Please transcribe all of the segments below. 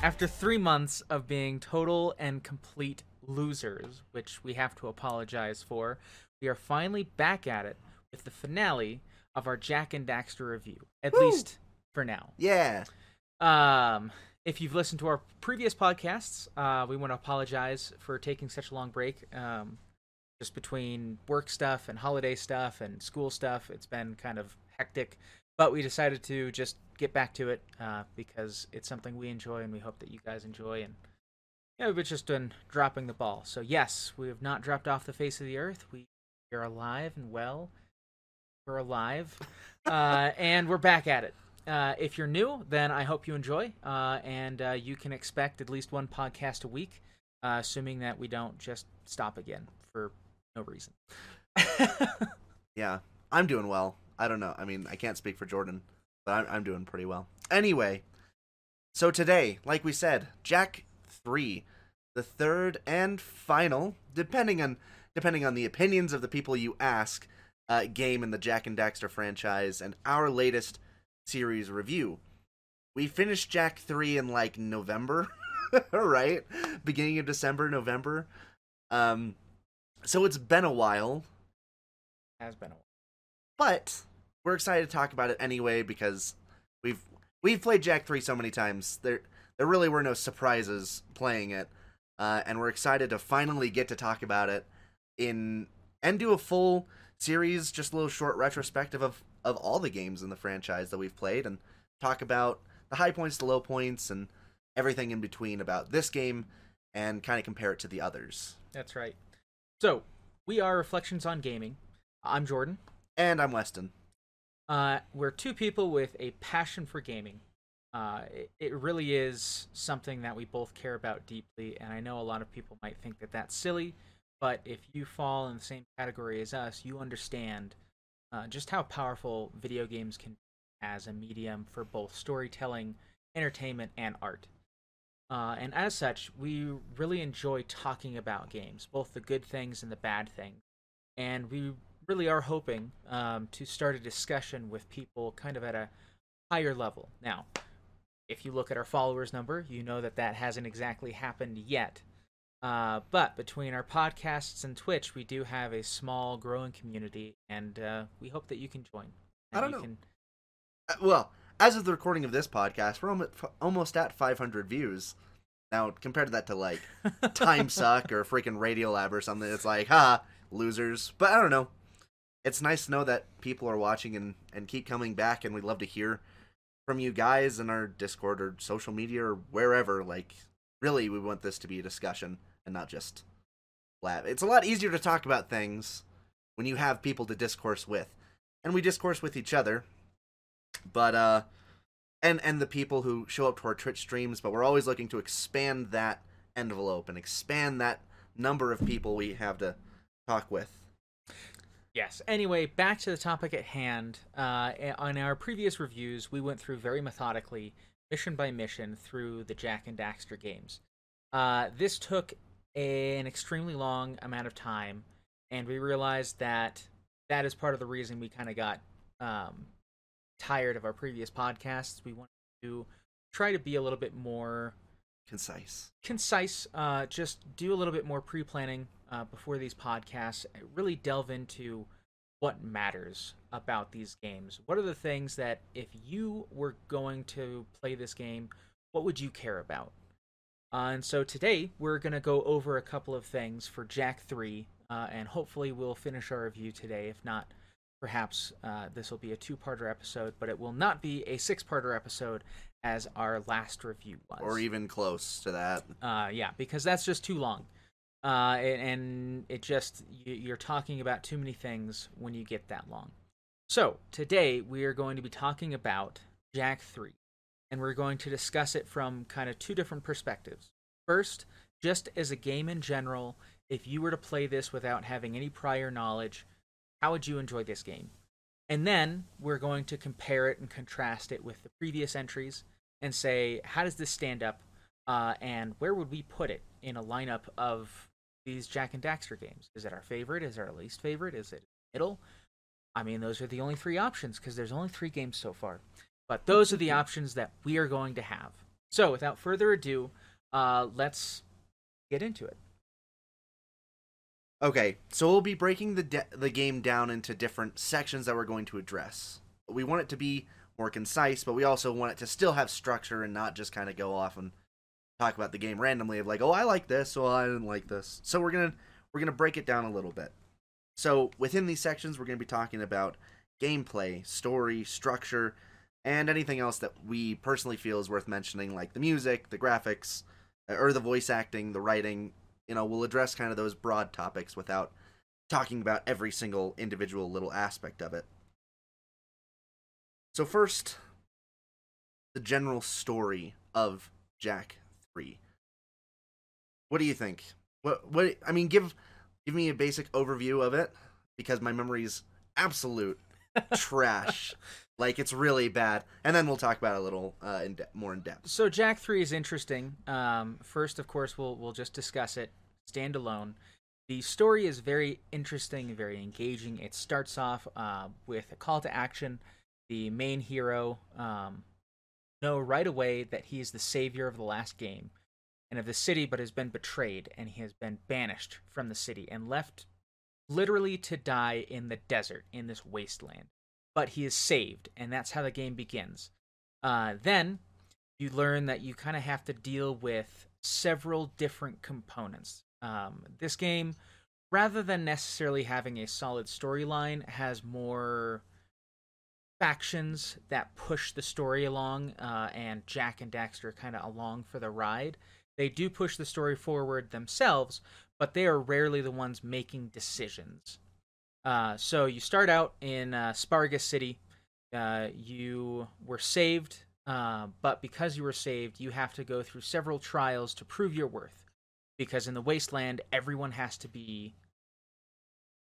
After 3 months of being total and complete losers, which we have to apologize for, we are finally back at it with the finale of our Jack and Daxter review, at least for now. Yeah. If you've listened to our previous podcasts, we want to apologize for taking such a long break. Just between work stuff and holiday stuff and school stuff, it's been kind of hectic. But we decided to just get back to it because it's something we enjoy and we hope that you guys enjoy. And we've just been dropping the ball. So yes, we have not dropped off the face of the earth. We are alive and well. We're alive, and we're back at it. If you're new, then I hope you enjoy, and you can expect at least one podcast a week, assuming that we don't just stop again for no reason. Yeah, I'm doing well. I don't know. I mean, I can't speak for Jordan, but I'm doing pretty well. Anyway, so today, like we said, Jack 3, the third and final, depending on the opinions of the people you ask, game in the Jack and Daxter franchise, and our latest series review. We finished Jack 3 in like November, right? Beginning of December, November. So it's been a while. Has been a while. But we're excited to talk about it anyway because we've played Jack 3 so many times. There really were no surprises playing it. And we're excited to finally get to talk about it and do a full series, just a little short retrospective of all the games in the franchise that we've played, and talk about the high points, the low points, and everything in between about this game, and kind of compare it to the others. That's right. So, we are Reflections on Gaming. I'm Jordan. And I'm Weston. We're two people with a passion for gaming. It really is something that we both care about deeply, and I know a lot of people might think that that's silly, but if you fall in the same category as us, you understand just how powerful video games can be as a medium for both storytelling, entertainment, and art. And as such, we really enjoy talking about games, both the good things and the bad things. And we really are hoping to start a discussion with people kind of at a higher level. Now, if you look at our followers number, you know that hasn't exactly happened yet. But between our podcasts and Twitch, we do have a small, growing community, and we hope that you can join. I don't know. Well, as of the recording of this podcast, we're almost at 500 views. Now, compared to that to, like, Time Suck or freaking Radiolab or something, it's like, losers. But I don't know. It's nice to know that people are watching and keep coming back, and we'd love to hear from you guys in our Discord or social media or wherever. Like, really, we want this to be a discussion and not just blab. It's a lot easier to talk about things when you have people to discourse with. And we discourse with each other. But, and the people who show up to our Twitch streams, but we're always looking to expand that envelope and expand that number of people we have to talk with. Yes. Anyway, back to the topic at hand. On our previous reviews, we went through very methodically, mission by mission, through the Jack and Daxter games. This took an extremely long amount of time, and we realized that is part of the reason we kind of got tired of our previous podcasts. We wanted to try to be a little bit more concise. Just do a little bit more pre-planning before these podcasts. Really delve into what matters about these games. What are the things that if you were going to play this game, what would you care about? And so today we're going to go over a couple of things for Jack 3, and hopefully we'll finish our review today. If not, perhaps this will be a 2-parter episode, but it will not be a 6-parter episode as our last review was. Or even close to that. Yeah, because that's just too long. And it just, you're talking about too many things when you get that long. So, today we are going to be talking about Jack 3. And we're going to discuss it from kind of two different perspectives. First, just as a game in general, if you were to play this without having any prior knowledge, how would you enjoy this game? And then we're going to compare it and contrast it with the previous entries and say, how does this stand up? And where would we put it in a lineup of these Jack and Daxter games? Is it our favorite? Is it our least favorite? Is it middle? I mean, those are the only 3 options because there's only 3 games so far. But those are the options that we are going to have. So, without further ado, let's get into it. Okay, so we'll be breaking the game down into different sections that we're going to address. We want it to be more concise, but we also want it to still have structure and not just kind of go off and talk about the game randomly of like, oh, I like this, oh, I didn't like this. So we're gonna break it down a little bit. So within these sections, we're gonna be talking about gameplay, story, structure, and anything else that we personally feel is worth mentioning, like the music, the graphics, or the voice acting, the writing. We'll address kind of those broad topics without talking about every single individual little aspect of it. So first, the general story of Jak 3. What do you think? What I mean, give me a basic overview of it, because my memory's absolute trash. Like, it's really bad. And then we'll talk about it a little more in depth. So Jak 3 is interesting. First, of course, we'll just discuss it standalone. The story is very interesting and very engaging. It starts off with a call to action. The main hero know right away that he is the savior of the last game and of the city, but has been betrayed, and he has been banished from the city and left literally to die in the desert, in this wasteland. But he is saved, and that's how the game begins. Then you learn that you kind of have to deal with several different components. This game, rather than necessarily having a solid storyline, has more factions that push the story along, and Jak and Daxter kind of along for the ride. They do push the story forward themselves, but they are rarely the ones making decisions. So you start out in Spargus City. You were saved, but because you were saved, you have to go through several trials to prove your worth. Because in the Wasteland, everyone has to be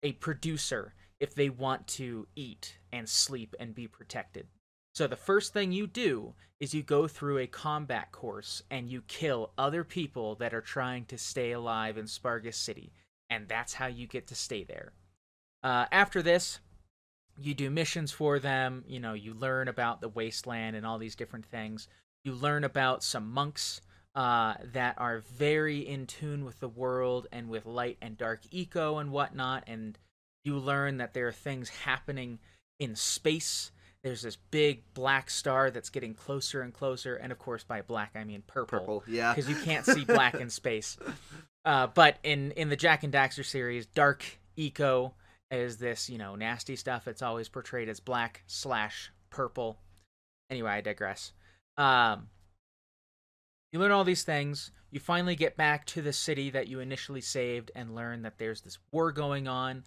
a producer if they want to eat and sleep and be protected. So the first thing you do is you go through a combat course and you kill other people that are trying to stay alive in Spargus City. And that's how you get to stay there. After this, you do missions for them. You learn about the Wasteland and all these different things. You learn about some monks that are very in tune with the world and with light and dark eco and whatnot. And you learn that there are things happening in space. There's this big black star that's getting closer and closer. And of course, by black, I mean purple. Purple, yeah. Because you can't see black in space. But in the Jak and Daxter series, dark eco is this, nasty stuff. It's always portrayed as black/purple. Anyway, I digress. You learn all these things. You finally get back to the city that you initially saved and learn that there's this war going on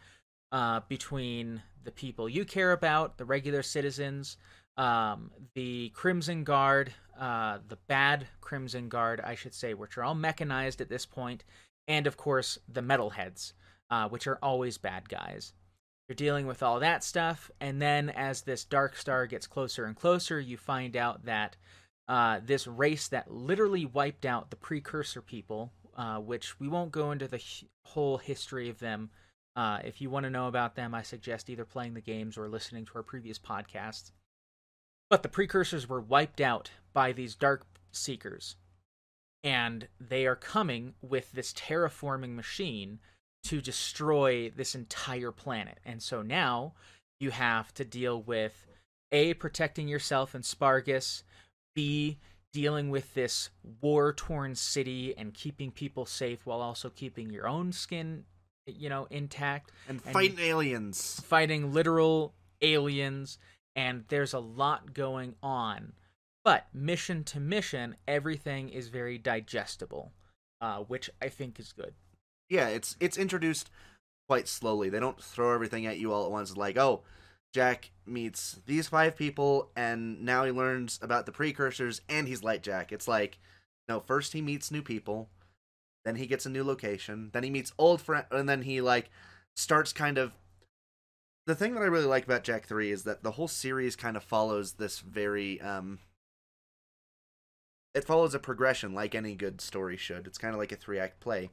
between the people you care about, the regular citizens, the Crimson Guard, the bad Crimson Guard, I should say, which are all mechanized at this point, and of course the Metalheads, which are always bad guys. You're dealing with all that stuff, and then as this Dark Star gets closer and closer, you find out that this race that literally wiped out the precursor people, which we won't go into the whole history of them. If you want to know about them, I suggest either playing the games or listening to our previous podcasts. But the precursors were wiped out by these Dark Seekers, and they are coming with this terraforming machine to destroy this entire planet. And so now you have to deal with A, protecting yourself in Spargus, B, dealing with this war-torn city and keeping people safe while also keeping your own skin, intact. And fighting aliens. Fighting literal aliens. And there's a lot going on. But mission to mission, everything is very digestible, which I think is good. Yeah, it's introduced quite slowly. They don't throw everything at you all at once. Like, oh, Jak meets these 5 people, and now he learns about the precursors, and he's Light Jak. It's like, no, first he meets new people, then he gets a new location, then he meets old friends, and then he, starts kind of... The thing that I really like about Jak 3 is that the whole series kind of follows this very, it follows a progression like any good story should. It's kind of like a 3-act play.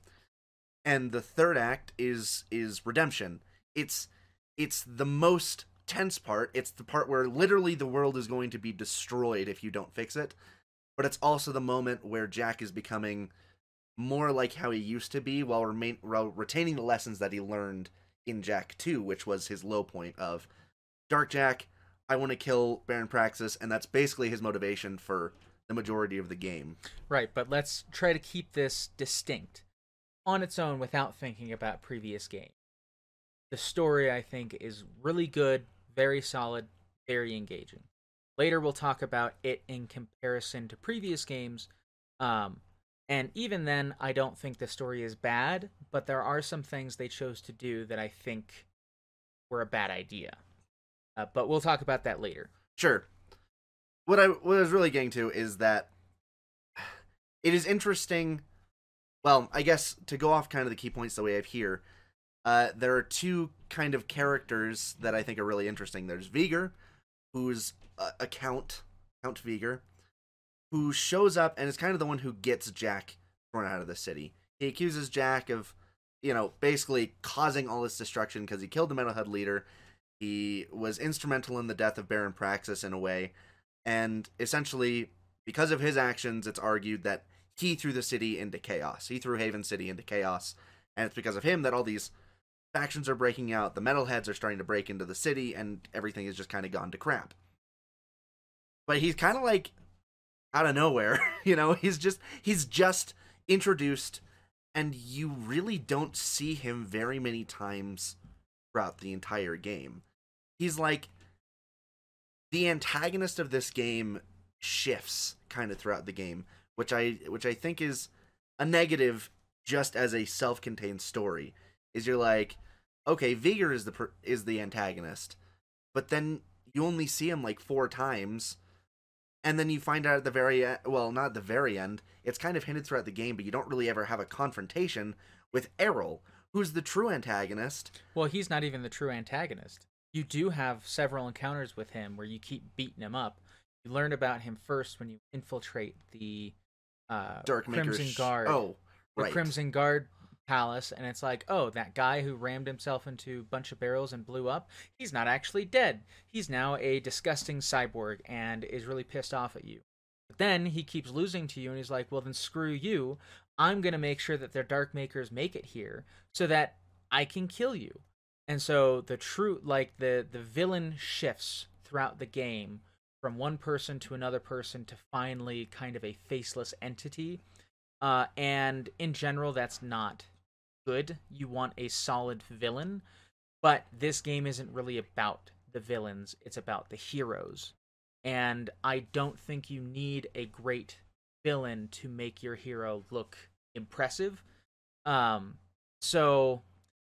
And the third act is redemption. It's the most tense part. It's the part where literally the world is going to be destroyed if you don't fix it. but it's also the moment where Jack is becoming more like how he used to be while retaining the lessons that he learned in Jack 2, which was his low point of Dark Jack, I want to kill Baron Praxis, and that's basically his motivation for the majority of the game. Right, but let's try to keep this distinct on its own without thinking about previous games. The story, I think, is really good, very solid, very engaging. Later, we'll talk about it in comparison to previous games. And even then, I don't think the story is bad, but there are some things they chose to do that I think were a bad idea. But we'll talk about that later. Sure. What I was really getting to is that it is interesting. Well, I guess to go off kind of the key points that we have here, there are two kind of characters that I think are really interesting. There's Vigor, who's a Count Vigor, who shows up and is kind of the one who gets Jack thrown out of the city. He accuses Jack of, basically causing all this destruction because he killed the Metalhead leader. He was instrumental in the death of Baron Praxis in a way, and essentially, because of his actions, it's argued that he threw the city into chaos. He threw Haven City into chaos, and it's because of him that all these factions are breaking out, the Metalheads are starting to break into the city, and everything has just kind of gone to crap. But he's kind of like out of nowhere, he's just introduced, and you really don't see him very many times throughout the entire game. He's like the antagonist of this game shifts kind of throughout the game, which I think is a negative just as a self-contained story. Is you're like, okay, Vigor is the antagonist, but then you only see him like 4 times, and then you find out at the very end, well, not at the very end, it's kind of hinted throughout the game, but you don't really ever have a confrontation with Errol, who's the true antagonist. Well, he's not even the true antagonist. You do have several encounters with him where you keep beating him up. You learn about him first when you infiltrate the Crimson Guard. Oh, right. The Crimson Guard palace, and it's like, oh, that guy who rammed himself into a bunch of barrels and blew up, he's not actually dead. He's now a disgusting cyborg and is really pissed off at you. But then he keeps losing to you, and he's like, well, then screw you. I'm going to make sure that their Dark Makers make it here so that I can kill you. And so the villain shifts throughout the game from one person to another person to finally kind of a faceless entity. And in general, that's not good. You want a solid villain, but this game isn't really about the villains. It's about the heroes. And I don't think you need a great villain to make your hero look impressive. So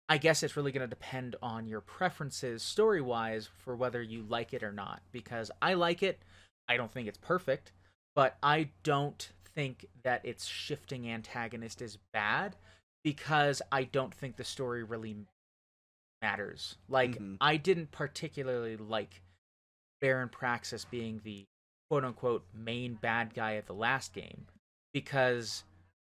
I guess it's really going to depend on your preferences story-wise for whether you like it or not. Because I like it. I don't think it's perfect, but I don't think that its shifting antagonist is bad because I don't think the story really matters. Like, I didn't particularly like Baron Praxis being the quote-unquote main bad guy of the last game because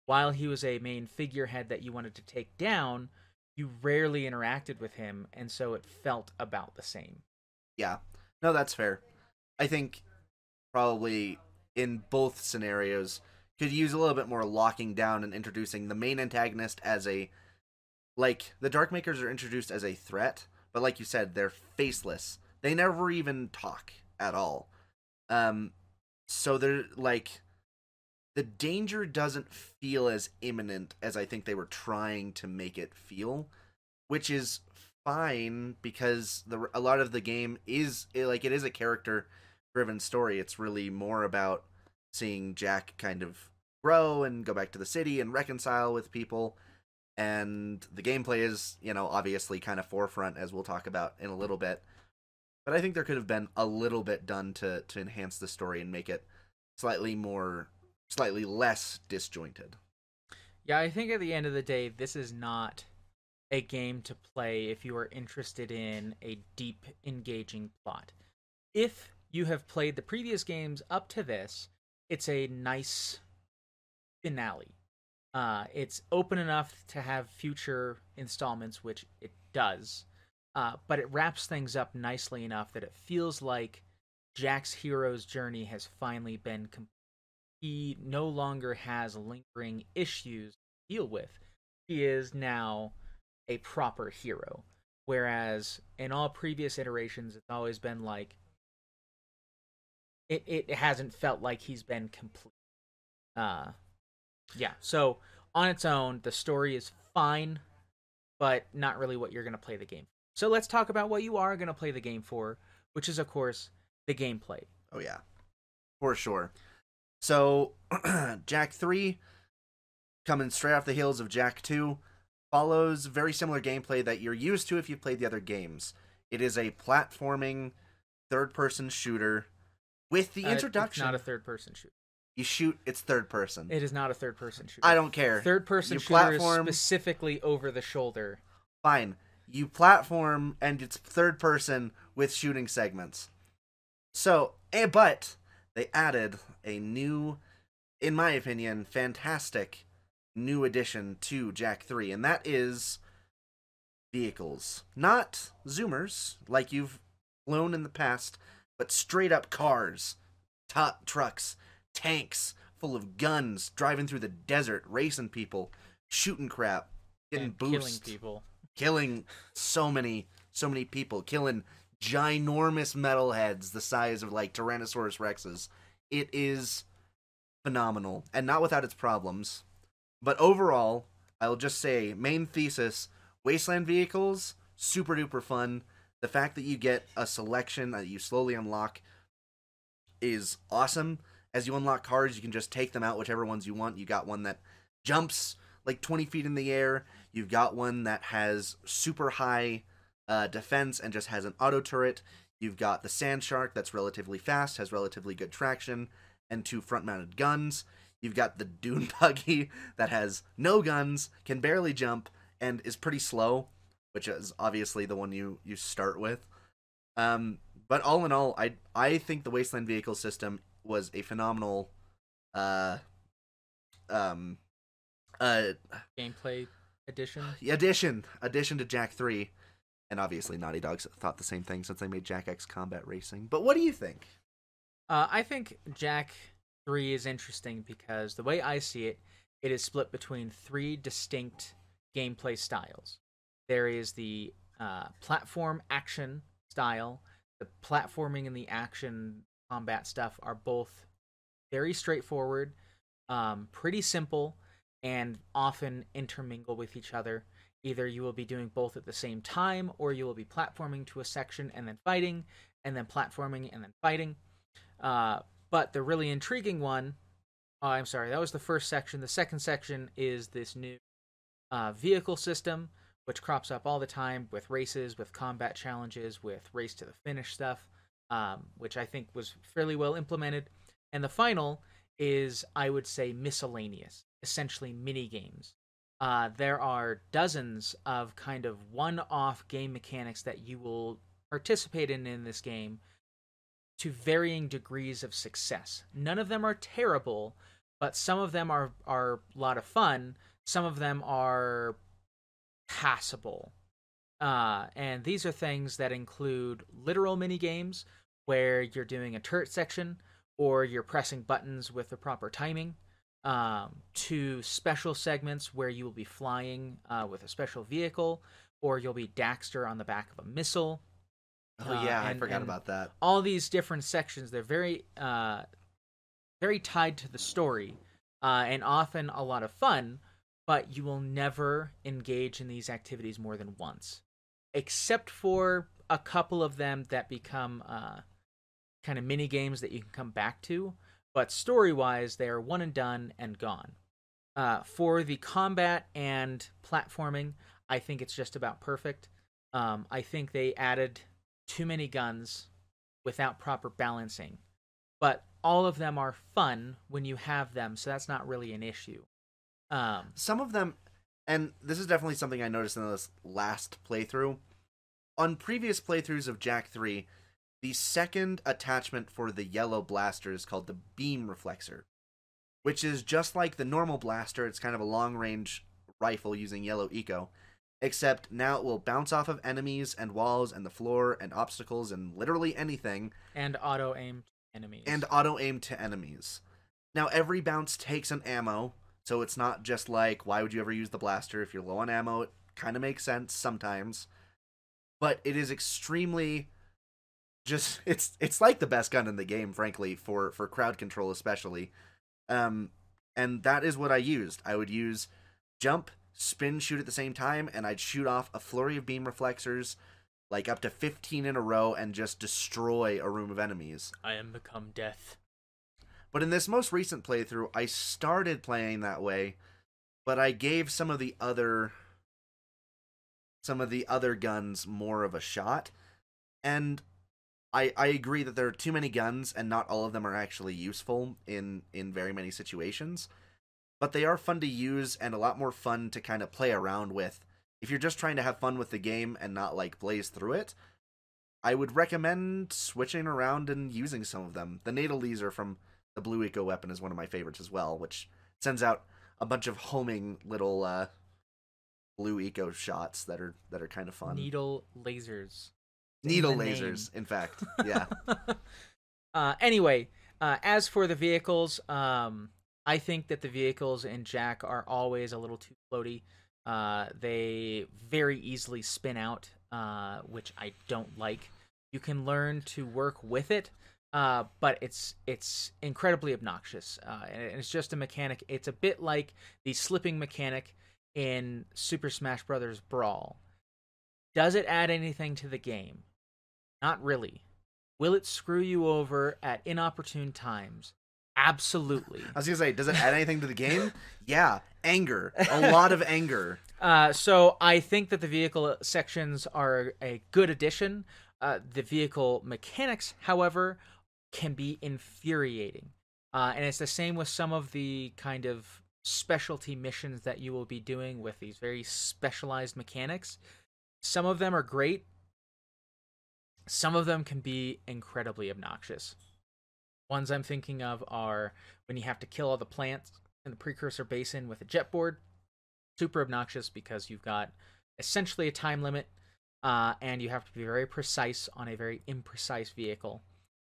while he was a main figurehead that you wanted to take down, you rarely interacted with him, and so it felt about the same. Yeah. No, that's fair. I think probably in both scenarios could use a little bit more locking down and introducing the main antagonist as the Dark Makers are introduced as a threat, but like you said, they're faceless. They never even talk at all. So they're like, the danger doesn't feel as imminent as I think they were trying to make it feel, which is fine because a lot of the game is it is a character driven story. It's really more about seeing Jack kind of grow and go back to the city and reconcile with people, and the gameplay is obviously kind of forefront, as we'll talk about in a little bit. But I think there could have been a little bit done to enhance the story and make it slightly less disjointed. Yeah, I think at the end of the day, this is not a game to play if you are interested in a deep, engaging plot. If you have played the previous games up to this, it's a nice finale. It's open enough to have future installments, which it does, but it wraps things up nicely enough that it feels like Jack's hero's journey has finally been completed. he no longer has lingering issues to deal with. He is now a proper hero. Whereas in all previous iterations, it's always been like it hasn't felt like he's been complete. Yeah. So on its own, the story is fine, but not really what you're going to play the game for. So let's talk about what you are going to play the game for, which is, of course, the gameplay. Oh, yeah. For sure. So, Jak 3, coming straight off the heels of Jak 2, follows very similar gameplay that you're used to if you've played the other games. It is a platforming, third-person shooter with the introduction... It's not a third-person shooter. You shoot, it's third-person. It is not a third-person shooter. I don't care. Third-person shooter is specifically over the shoulder. Fine. You platform, and it's third-person with shooting segments. So, but they added a new, in my opinion, fantastic new addition to Jak 3, and that is vehicles. Not Zoomers, like you've flown in the past, but straight-up cars, trucks, tanks, full of guns, driving through the desert, racing people, shooting crap, getting boosts. Killing people. Killing so many people, killing ginormous metalheads the size of like Tyrannosaurus Rexes. It is phenomenal, and not without its problems. But overall, I'll just say, main thesis, Wasteland vehicles, super duper fun. The fact that you get a selection that you slowly unlock is awesome. As you unlock cars, you can just take them out, whichever ones you want. You got one that jumps like 20 feet in the air. You've got one that has super high defense and just has an auto turret. You've got the Sand Shark that's relatively fast, has relatively good traction, and 2 front-mounted guns. You've got the Dune Buggy that has no guns, can barely jump, and is pretty slow, which is obviously the one you start with. But all in all, I think the Wasteland vehicle system was a phenomenal gameplay addition to Jak 3. And obviously Naughty Dog's thought the same thing since they made Jak X Combat Racing. But what do you think? I think Jak 3 is interesting because the way I see it, it is split between 3 distinct gameplay styles. There is the platform action style. The platforming and the action combat stuff are both very straightforward, pretty simple, and often intermingle with each other. Either you will be doing both at the same time, or you will be platforming to a section and then fighting, and then platforming and then fighting. But the really intriguing one, I'm sorry, that was the first section. The second section is this new vehicle system, which crops up all the time with races, with combat challenges, with race to the finish stuff, which I think was fairly well implemented. And the final is, I would say, miscellaneous, essentially mini games. There are dozens of kind of one-off game mechanics that you will participate in this game to varying degrees of success. None of them are terrible, but some of them are a lot of fun. Some of them are passable. And these are things that include literal mini games where you're doing a turret section or you're pressing buttons with the proper timing, to special segments where you will be flying with a special vehicle, or you'll be Daxter on the back of a missile. Oh yeah, I forgot about that. All these different sections, they're very very tied to the story, and often a lot of fun, but you will never engage in these activities more than once. Except for a couple of them that become kind of mini games that you can come back to. But story-wise, they are one and done and gone. For the combat and platforming, I think it's just about perfect. I think they added too many guns without proper balancing. But all of them are fun when you have them, so that's not really an issue. Some of them, and this is definitely something I noticed in this last playthrough, on previous playthroughs of Jak 3, the second attachment for the yellow blaster is called the beam reflexor, which is just like the normal blaster. It's kind of a long-range rifle using yellow eco, except now it will bounce off of enemies and walls and the floor and obstacles and literally anything. And auto-aim to enemies. Now, every bounce takes an ammo, so it's not just like, why would you ever use the blaster? If you're low on ammo, it kind of makes sense sometimes. But it is extremely just it's like the best gun in the game, frankly, for crowd control especially. And that is what I used. I would use jump, spin, shoot at the same time, and I'd shoot off a flurry of beam reflexers, like up to 15 in a row, and just destroy a room of enemies. I am become death. But in this most recent playthrough, I started playing that way, but I gave some of the other guns more of a shot, and I agree that there are too many guns, and not all of them are actually useful in very many situations, but they are fun to use and a lot more fun to kind of play around with. If you're just trying to have fun with the game and not like blaze through it, I would recommend switching around and using some of them. The Natal Laser from the Blue Eco weapon is one of my favorites as well, which sends out a bunch of homing little Blue Eco shots that are kind of fun. Needle lasers. Needle lasers, in fact. Yeah. Anyway, as for the vehicles, I think that the vehicles in Jack are always a little too floaty. They very easily spin out, which I don't like. You can learn to work with it, but it's incredibly obnoxious. And it's just a mechanic. It's a bit like the slipping mechanic in Super Smash Bros. Brawl. Does it add anything to the game? Not really. Will it screw you over at inopportune times? Absolutely. I was going to say, does it add anything to the game? Yeah. Anger. A lot of anger. So I think that the vehicle sections are a good addition. The vehicle mechanics, however, can be infuriating. And it's the same with some of the kind of specialty missions that you will be doing with these very specialized mechanics. Some of them are great. Some of them can be incredibly obnoxious. Ones I'm thinking of are when you have to kill all the plants in the precursor basin with a jet board. Super obnoxious because you've got essentially a time limit, and you have to be very precise on a very imprecise vehicle.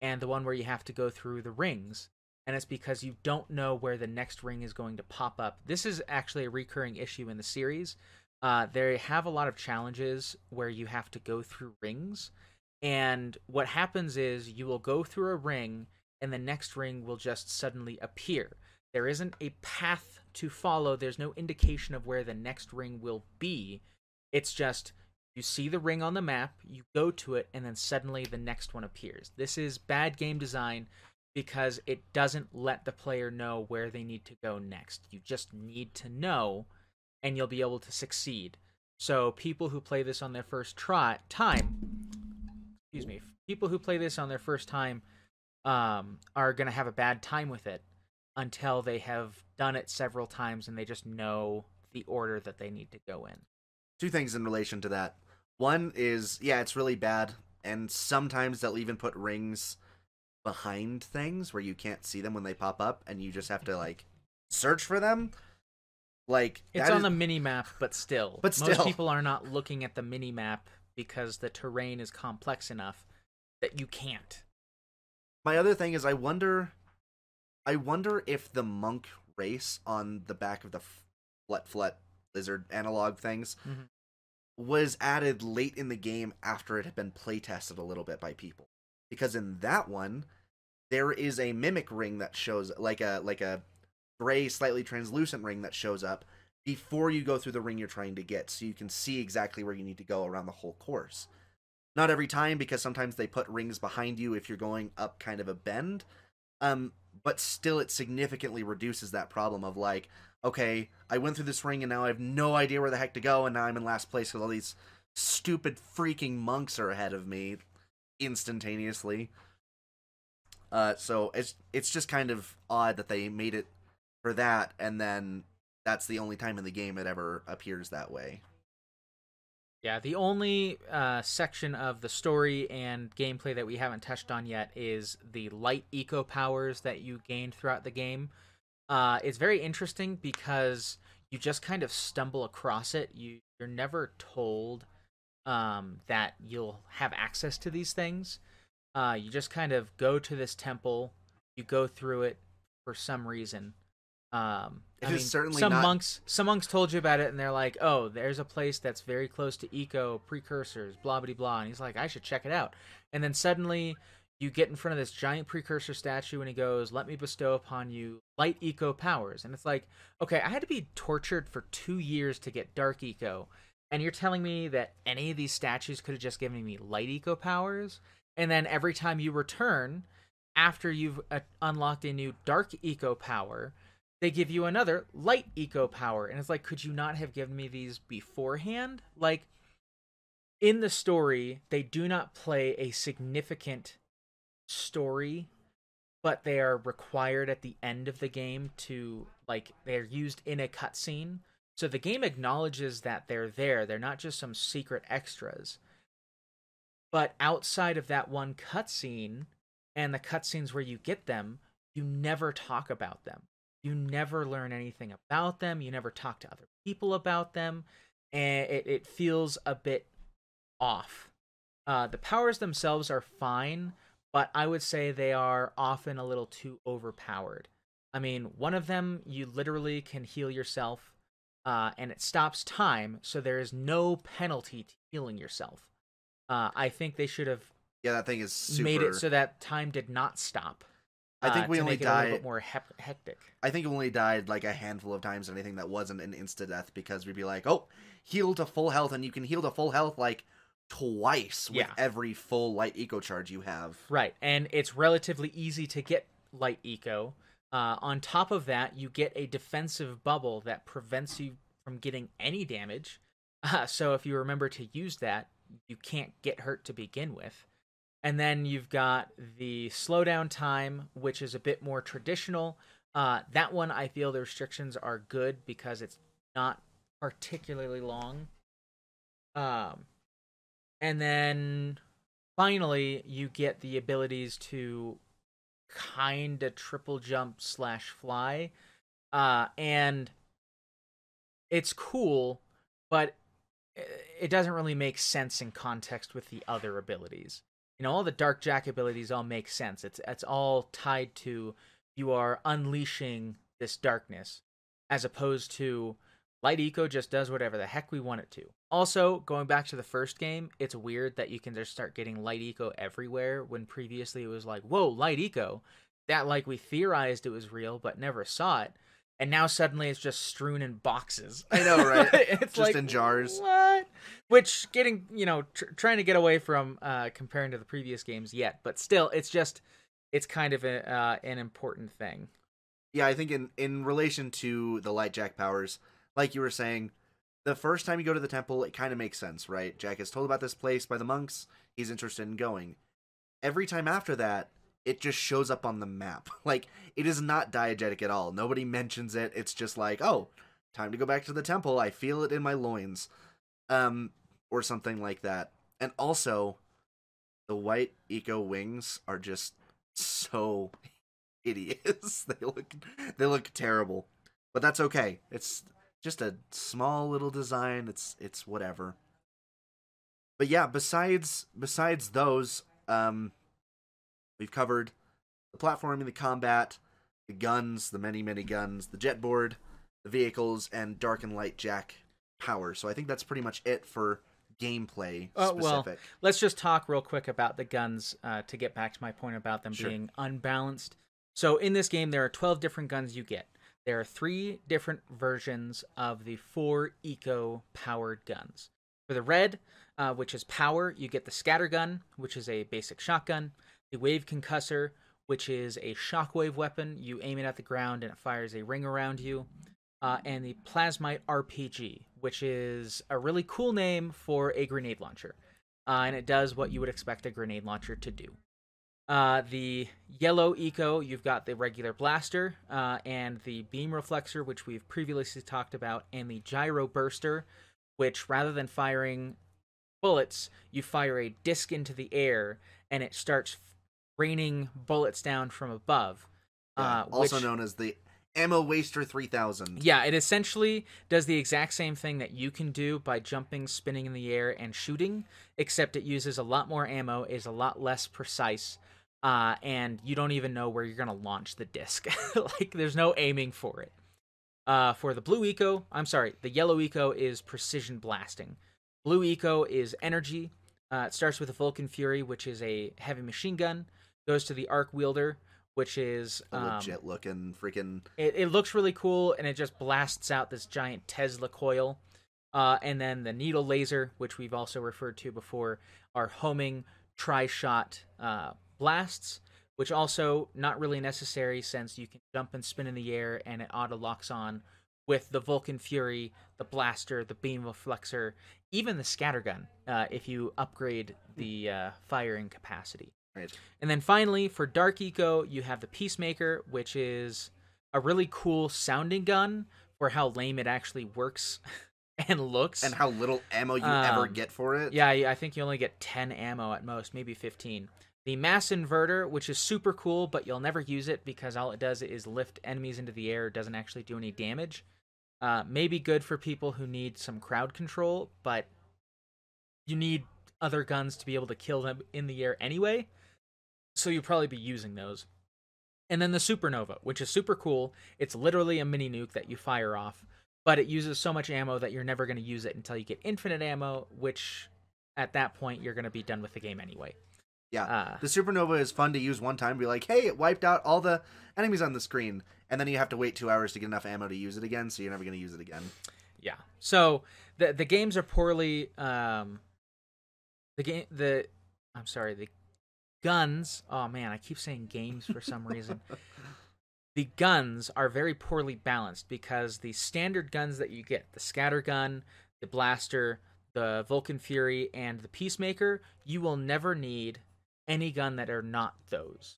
And the one where you have to go through the rings, and it's because you don't know where the next ring is going to pop up. This is actually a recurring issue in the series. They have a lot of challenges where you have to go through rings, and what happens is you will go through a ring, and the next ring will just suddenly appear. There isn't a path to follow. There's no indication of where the next ring will be. It's just you see the ring on the map, you go to it, and then suddenly the next one appears. This is bad game design because it doesn't let the player know where they need to go next. You just need to know, and you'll be able to succeed. So people who play this on their first people who play this on their first time are going to have a bad time with it until they have done it several times and they just know the order that they need to go in. Two things in relation to that. One is, yeah, it's really bad, and sometimes they'll even put rings behind things where you can't see them when they pop up, and you just have to, like, search for them. Like, it's on the mini-map, but still. Most people are not looking at the mini-map because the terrain is complex enough that you can't. My other thing is, I wonder if the monk race on the back of the Flet lizard analog things was added late in the game after it had been playtested a little bit by people. Because in that one, there is a mimic ring that shows, like a gray, slightly translucent ring that shows up before you go through the ring you're trying to get, so you can see exactly where you need to go around the whole course. Not every time, because sometimes they put rings behind you if you're going up kind of a bend, but still it significantly reduces that problem of, like, okay, I went through this ring and now I have no idea where the heck to go, and now I'm in last place because all these stupid freaking monks are ahead of me instantaneously. So it's just kind of odd that they made it for that, and then that's the only time in the game it ever appears that way. Yeah, the only section of the story and gameplay that we haven't touched on yet is the light eco powers that you gain throughout the game. It's very interesting because you just kind of stumble across it. You're never told that you'll have access to these things. You just kind of go to this temple, you go through it, for some reason. It is certainly some not... monks told you about it, and they're like, "Oh, there's a place that's very close to eco precursors, blah blah blah." And he's like, "I should check it out." And then suddenly, you get in front of this giant precursor statue, and he goes, "Let me bestow upon you light eco powers." And it's like, okay, I had to be tortured for 2 years to get dark eco, and you're telling me that any of these statues could have just given me light eco powers? And then every time you return, after you've unlocked a new dark eco power, they give you another light eco power. And it's like, could you not have given me these beforehand? Like, in the story, they do not play a significant story, but they are required at the end of the game to, like, they're used in a cutscene. So the game acknowledges that they're there. They're not just some secret extras. But outside of that one cutscene and the cutscenes where you get them, you never talk about them. You never learn anything about them. You never talk to other people about them. And it feels a bit off. The powers themselves are fine, but I would say they are often a little too overpowered. I mean, one of them, you literally can heal yourself, and it stops time, so there is no penalty to healing yourself. I think they should have that thing is super... made it so that time did not stop. I think we only died a little bit more hectic. I think we only died like a handful of times, anything that wasn't an insta death, because we'd be like, "Oh, heal to full health," and you can heal to full health like twice with every full light eco charge you have. Right, and it's relatively easy to get light eco. On top of that, you get a defensive bubble that prevents you from getting any damage. So if you remember to use that, you can't get hurt to begin with. And then you've got the slowdown time, which is a bit more traditional. That one, I feel the restrictions are good because it's not particularly long. And then finally, you get the abilities to kind of triple jump / fly. And it's cool, but it doesn't really make sense in context with the other abilities. You know, all the Dark Jack abilities all make sense. It's all tied to you are unleashing this darkness, as opposed to Light Eco just does whatever the heck we want it to. Also, going back to the first game, it's weird that you can just start getting Light Eco everywhere, when previously it was like, whoa, Light Eco. That, like, we theorized it was real, but never saw it. And now suddenly it's just strewn in boxes. I know, right? It's just like, in jars. What? Which, getting, trying to get away from comparing to the previous games yet. But still, it's kind of an important thing. Yeah, I think in relation to the Light Jack powers, like you were saying, the first time you go to the temple, it kind of makes sense, right? Jack is told about this place by the monks. He's interested in going. Every time after that, it just shows up on the map. Like, it is not diegetic at all. Nobody mentions it. It's just like, oh, time to go back to the temple. I feel it in my loins. Or something like that. And also, the white eco wings are just so hideous. They look terrible. But that's okay. It's just a small little design. It's whatever. But yeah, besides those, we've covered the platforming, the combat, the guns, the many guns, the jet board, the vehicles, and Dark and Light Jack power. So I think that's pretty much it for gameplay specific. Well, let's just talk real quick about the guns to get back to my point about them Sure. being unbalanced. So in this game, there are 12 different guns you get. There are 3 different versions of the 4 eco-powered guns. For the red, which is power, you get the scatter gun, which is a basic shotgun. The wave concussor, which is a shockwave weapon. You aim it at the ground and it fires a ring around you. And the plasmite RPG, which is a really cool name for a grenade launcher. And it does what you would expect a grenade launcher to do. The yellow eco, you've got the regular blaster, and the beam reflexor, which we've previously talked about, and the gyro burster, which rather than firing bullets, you fire a disc into the air, and it starts raining bullets down from above. Also known as the Ammo Waster 3000. Yeah, it essentially does the exact same thing that you can do by jumping, spinning in the air, and shooting, except it uses a lot more ammo, is a lot less precise. and you don't even know where you're going to launch the disc. Like, there's no aiming for it. For the the yellow eco is precision blasting. Blue eco is energy. It starts with a Vulcan Fury, which is a heavy machine gun. Goes to the arc wielder, which is a legit looking freaking. It looks really cool, and it just blasts out this giant Tesla coil. And then the needle laser, which we've also referred to before, are homing tri-shot blasts, which also not really necessary since you can jump and spin in the air and it auto locks on with the Vulcan Fury, the blaster, the beam reflexor, even the scattergun if you upgrade the firing capacity. Right. And then finally, for Dark Eco, you have the Peacemaker, which is a really cool sounding gun for how lame it actually works and looks. And how little ammo you ever get for it. Yeah, I think you only get 10 ammo at most, maybe 15. The Mass Inverter, which is super cool, but you'll never use it because all it does is lift enemies into the air. It doesn't actually do any damage. Maybe good for people who need some crowd control, but you need other guns to be able to kill them in the air anyway. So you'll probably be using those. And then the Supernova, which is super cool. It's literally a mini nuke that you fire off, but it uses so much ammo that you're never going to use it until you get infinite ammo, which at that point you're going to be done with the game anyway. Yeah, the Supernova is fun to use one time. Be like, hey, it wiped out all the enemies on the screen, and then you have to wait 2 hours to get enough ammo to use it again, so you're never going to use it again. Yeah. So the games are poorly. The guns. Oh man, I keep saying games for some reason. The guns are very poorly balanced because the standard guns that you get, the scatter gun, the blaster, the Vulcan Fury, and the Peacemaker, you will never need any gun that are not those.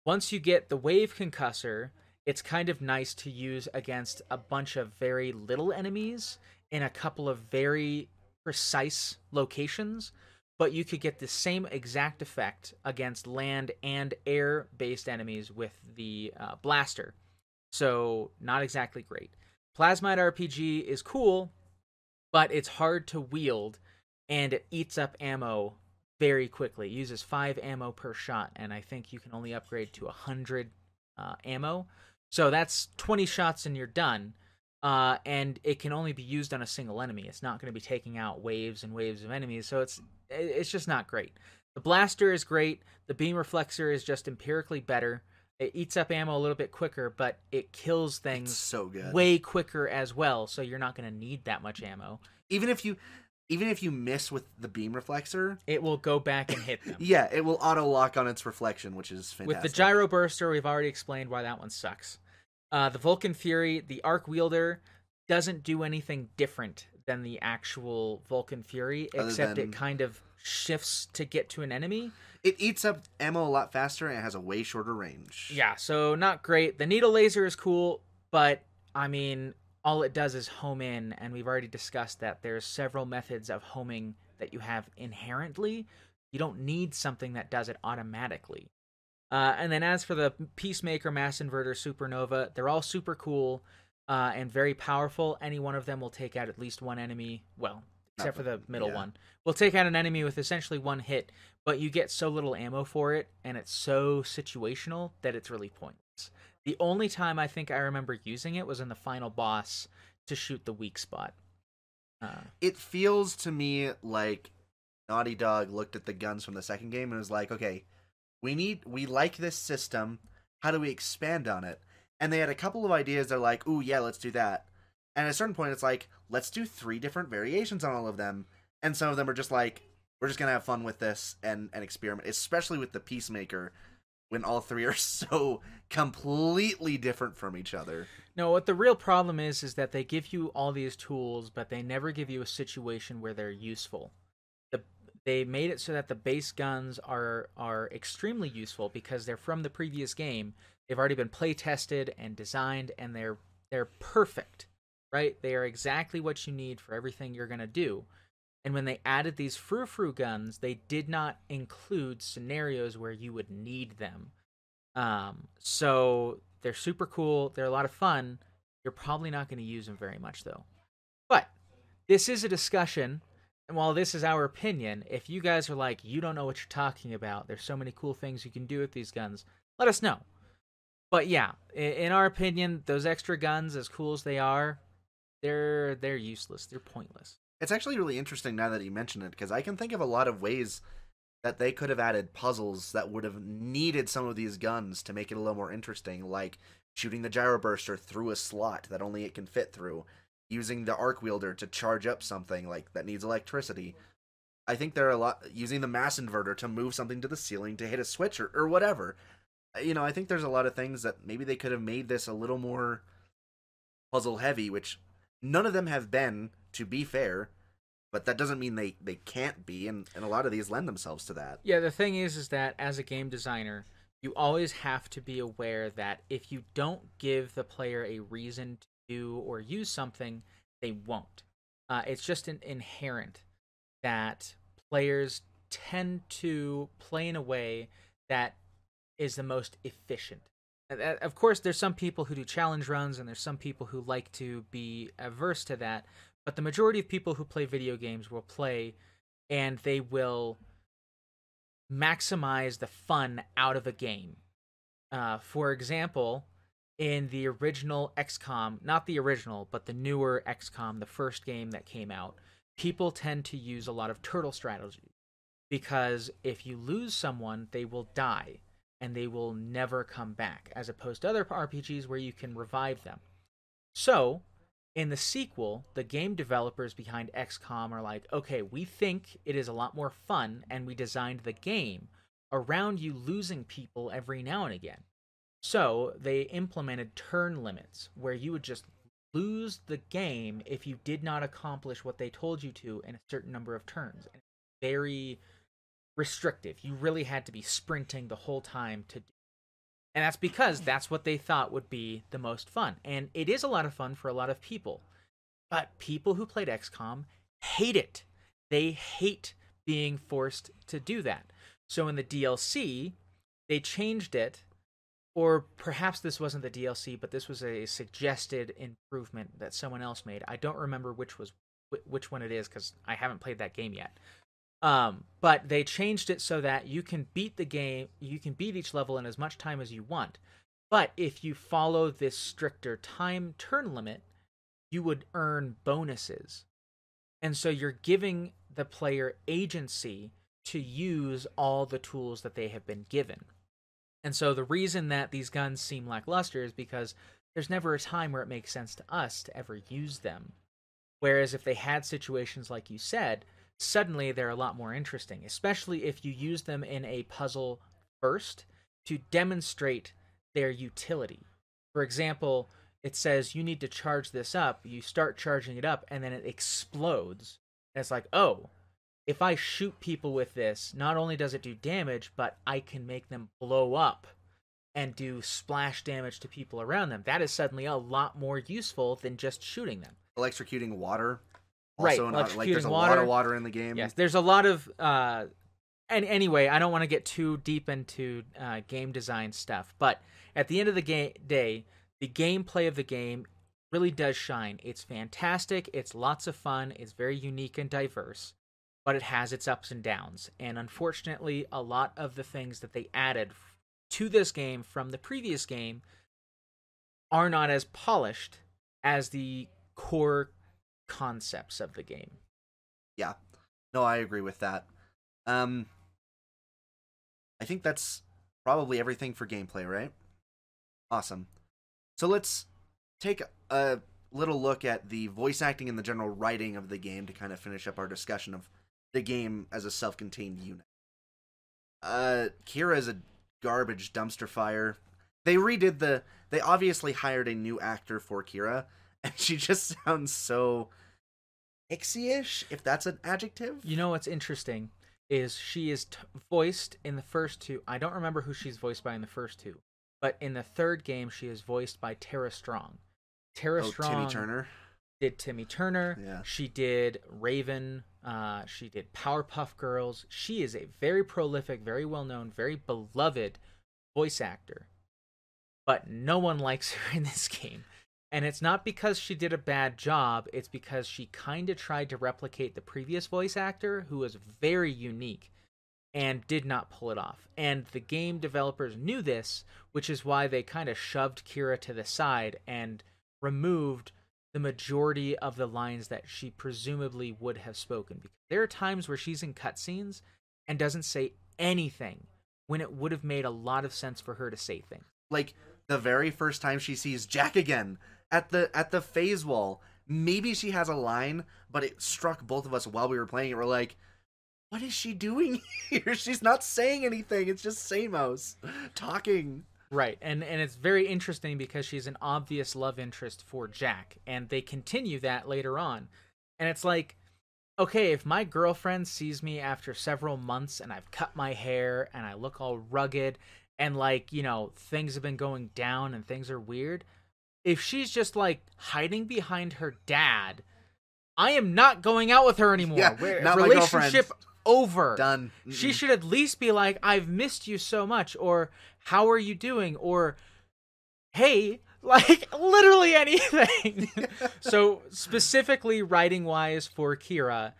Once you get the Wave Concussor, it's kind of nice to use against a bunch of very little enemies in a couple of very precise locations, but you could get the same exact effect against land and air-based enemies with the blaster. So, not exactly great. Plasmide RPG is cool, but it's hard to wield, and it eats up ammo very quickly. It uses 5 ammo per shot, and I think you can only upgrade to 100 ammo. So that's 20 shots and you're done. And it can only be used on a single enemy. It's not going to be taking out waves and waves of enemies, so it's just not great. The blaster is great. The beam reflexor is just empirically better. It eats up ammo a little bit quicker, but it kills things so good. Way quicker as well, so you're not going to need that much ammo. Even if you miss with the beam reflexor, it will go back and hit them. Yeah, it will auto lock on its reflection, which is fantastic. With the gyro burster, we've already explained why that one sucks. The Vulcan Fury, the arc wielder, doesn't do anything different than the actual Vulcan Fury, except it kind of shifts to get to an enemy. It eats up ammo a lot faster, and it has a way shorter range. Yeah, so not great. The needle laser is cool, but, I mean, all it does is home in, and we've already discussed that there's several methods of homing that you have inherently. You don't need something that does it automatically. And then as for the Peacemaker, Mass Inverter, Supernova, they're all super cool and very powerful. Any one of them will take out at least one enemy. Well, except for the middle one. Will take out an enemy with essentially one hit, but you get so little ammo for it, and it's so situational that it's really pointless. The only time I think I remember using it was in the final boss to shoot the weak spot. It feels to me like Naughty Dog looked at the guns from the second game and was like, okay, we like this system. How do we expand on it? And they had a couple of ideas. They're like, ooh, yeah, let's do that. And at a certain point, it's like, let's do 3 different variations on all of them. And some of them are just like, we're just going to have fun with this and experiment, especially with the Peacemaker, when all 3 are so completely different from each other. No, what the real problem is that they give you all these tools, but they never give you a situation where they're useful. They made it so that the base guns are extremely useful because they're from the previous game. They've already been play tested and designed, and they're perfect, right? They are exactly what you need for everything you're going to do. And when they added these frou-frou guns, they did not include scenarios where you would need them. So they're super cool. They're a lot of fun. You're probably not going to use them very much, though. But this is a discussion And while this is our opinion, if you guys are like, you don't know what you're talking about, there's so many cool things you can do with these guns, let us know. But yeah, in our opinion, those extra guns, as cool as they are, they're useless. They're pointless. It's actually really interesting now that you mention it, because I can think of a lot of ways that they could have added puzzles that would have needed some of these guns to make it a little more interesting, like shooting the gyro burster through a slot that only it can fit through, using the arc wielder to charge up something like that needs electricity. I think there are a lot using the mass inverter to move something to the ceiling to hit a switch or whatever. I think there's a lot of things that maybe they could have made this a little more puzzle heavy, which none of them have been, to be fair. But that doesn't mean they can't be, and a lot of these lend themselves to that. Yeah, the thing is that as a game designer, you always have to be aware that if you don't give the player a reason to do or use something, they won't. It's just inherent that players tend to play in a way that is the most efficient. Of course, there's some people who do challenge runs, and there's some people who like to be averse to that. But the majority of people who play video games will play, and they will maximize the fun out of a game. For example, in the original XCOM, not the original, but the newer XCOM, the first game that came out, people tend to use a lot of turtle strategy. Because if you lose someone, they will die, and they will never come back, as opposed to other RPGs where you can revive them. So, in the sequel, the game developers behind XCOM are like, okay, we think it is a lot more fun, and we designed the game around you losing people every now and again. So they implemented turn limits, where you would just lose the game if you did not accomplish what they told you to in a certain number of turns. Very restrictive. You really had to be sprinting the whole time to do. And that's because that's what they thought would be the most fun. And it is a lot of fun for a lot of people. But people who played XCOM hate it. They hate being forced to do that. So in the DLC, they changed it, or perhaps this wasn't the DLC, but this was a suggested improvement that someone else made. I don't remember which one it is, because I haven't played that game yet. But they changed it so that you can beat the game, you can beat each level in as much time as you want. But if you follow this stricter time turn limit, you would earn bonuses. And so you're giving the player agency to use all the tools that they have been given. And so the reason that these guns seem lackluster is because there's never a time where it makes sense to us to ever use them. Whereas if they had situations like you said, suddenly they're a lot more interesting, especially if you use them in a puzzle first to demonstrate their utility. For example, it says you need to charge this up, you start charging it up, and then it explodes. And it's like, oh, if I shoot people with this, not only does it do damage, but I can make them blow up and do splash damage to people around them. That is suddenly a lot more useful than just shooting them. Electrocuting water. Also, right, there's a lot of water in the game. Yes, there's a lot of... and anyway, I don't want to get too deep into game design stuff, but at the end of the day, the gameplay of the game really does shine. It's fantastic, it's lots of fun, it's very unique and diverse, but it has its ups and downs. And unfortunately, a lot of the things that they added to this game from the previous game are not as polished as the core concepts of the game. Yeah. No, I agree with that. I think that's probably everything for gameplay, right? Awesome. So let's take a little look at the voice acting and the general writing of the game to kind of finish up our discussion of the game as a self-contained unit. Kira is a garbage dumpster fire. They obviously hired a new actor for Kira, and she just sounds so pixie-ish, if that's an adjective. You know what's interesting is she is voiced in the first two. I don't remember who she's voiced by in the first two, but in the third game, she is voiced by Tara Strong. Strong. Timmy Turner. Did Timmy Turner. Yeah. She did Raven. She did Powerpuff Girls. She is a very prolific, very well-known, very beloved voice actor. But no one likes her in this game. And it's not because she did a bad job, it's because she kind of tried to replicate the previous voice actor, who was very unique, and did not pull it off. And the game developers knew this, which is why they kind of shoved Kira to the side and removed the majority of the lines that she presumably would have spoken. Because there are times where she's in cutscenes and doesn't say anything when it would have made a lot of sense for her to say things. Like the very first time she sees Jack again at the phase wall, maybe she has a line, but it struck both of us while we were playing it. We're like, what is she doing here? She's not saying anything. It's just Samos talking. Right, and it's very interesting because she's an obvious love interest for Jack, and they continue that later on. And it's like, okay, if my girlfriend sees me after several months and I've cut my hair and I look all rugged and, like, you know, things have been going down and things are weird, if she's just, like, hiding behind her dad, I am not going out with her anymore. Yeah, not my relationship girlfriend. Over. Done. Mm-mm. She should at least be like, I've missed you so much, or how are you doing, or hey, like literally anything. So specifically writing wise for Kira,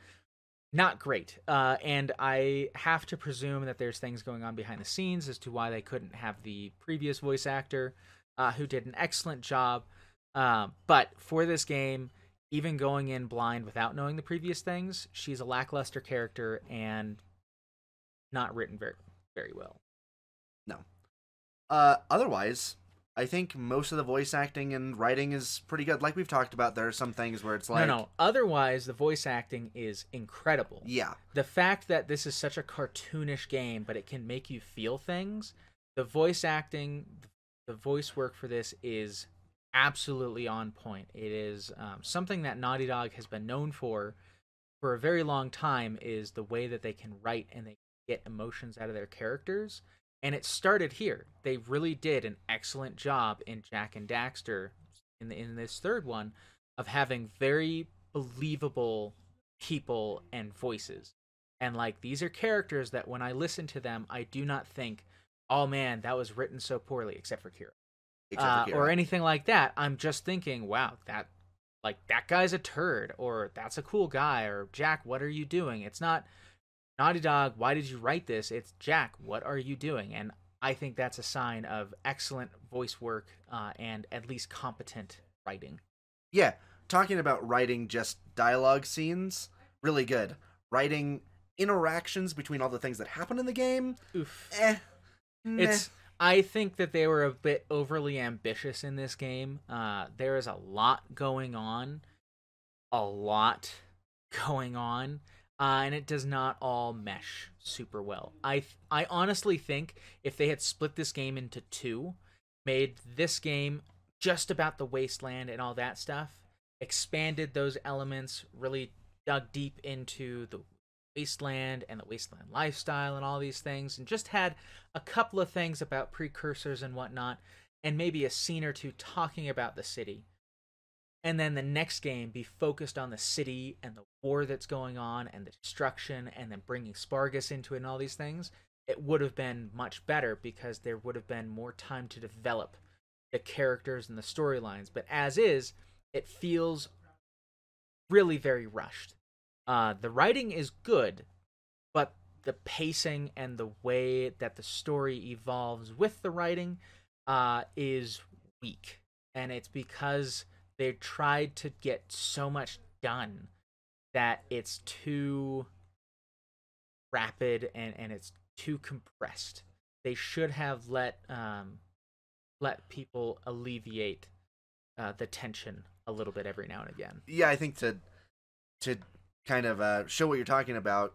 not great. And I have to presume that there's things going on behind the scenes as to why they couldn't have the previous voice actor, who did an excellent job. But for this game, even going in blind without knowing the previous things, she's a lackluster character and not written very, very well. No. Otherwise, I think most of the voice acting and writing is pretty good. Like we've talked about, there are some things where it's like... No. Otherwise, the voice acting is incredible. Yeah. The fact that this is such a cartoonish game, but it can make you feel things, the voice acting, the voice work for this is absolutely on point. It is something that Naughty Dog has been known for a very long time, is the way that they can write and they get emotions out of their characters. And it started here. They really did an excellent job in Jak and Daxter in this third one of having very believable people and voices. And like, these are characters that when I listen to them, I do not think, oh man, that was written so poorly, except for Kira. Or anything like that. I'm just thinking, wow, that guy's a turd, or that's a cool guy, or Jack, what are you doing? It's not Naughty Dog, why did you write this? It's Jack, what are you doing? And I think that's a sign of excellent voice work and at least competent writing. Yeah, talking about writing just dialogue scenes, really good. Writing interactions between all the things that happen in the game, I think that they were a bit overly ambitious in this game. There is a lot going on. And it does not all mesh super well. I honestly think if they had split this game into two, made this game just about the wasteland and all that stuff, expanded those elements, really dug deep into the wasteland and the wasteland lifestyle and all these things, and just had a couple of things about precursors and whatnot, and maybe a scene or two talking about the city, and then the next game be focused on the city and the war that's going on and the destruction, and then bringing Spargus into it and all these things, it would have been much better because there would have been more time to develop the characters and the storylines. But as is, it feels really very rushed. The writing is good, but the pacing and the way that the story evolves with the writing is weak. And it's because they tried to get so much done that it's too rapid and it's too compressed. They should have let people alleviate the tension a little bit every now and again. Yeah, I think to kind of show what you're talking about,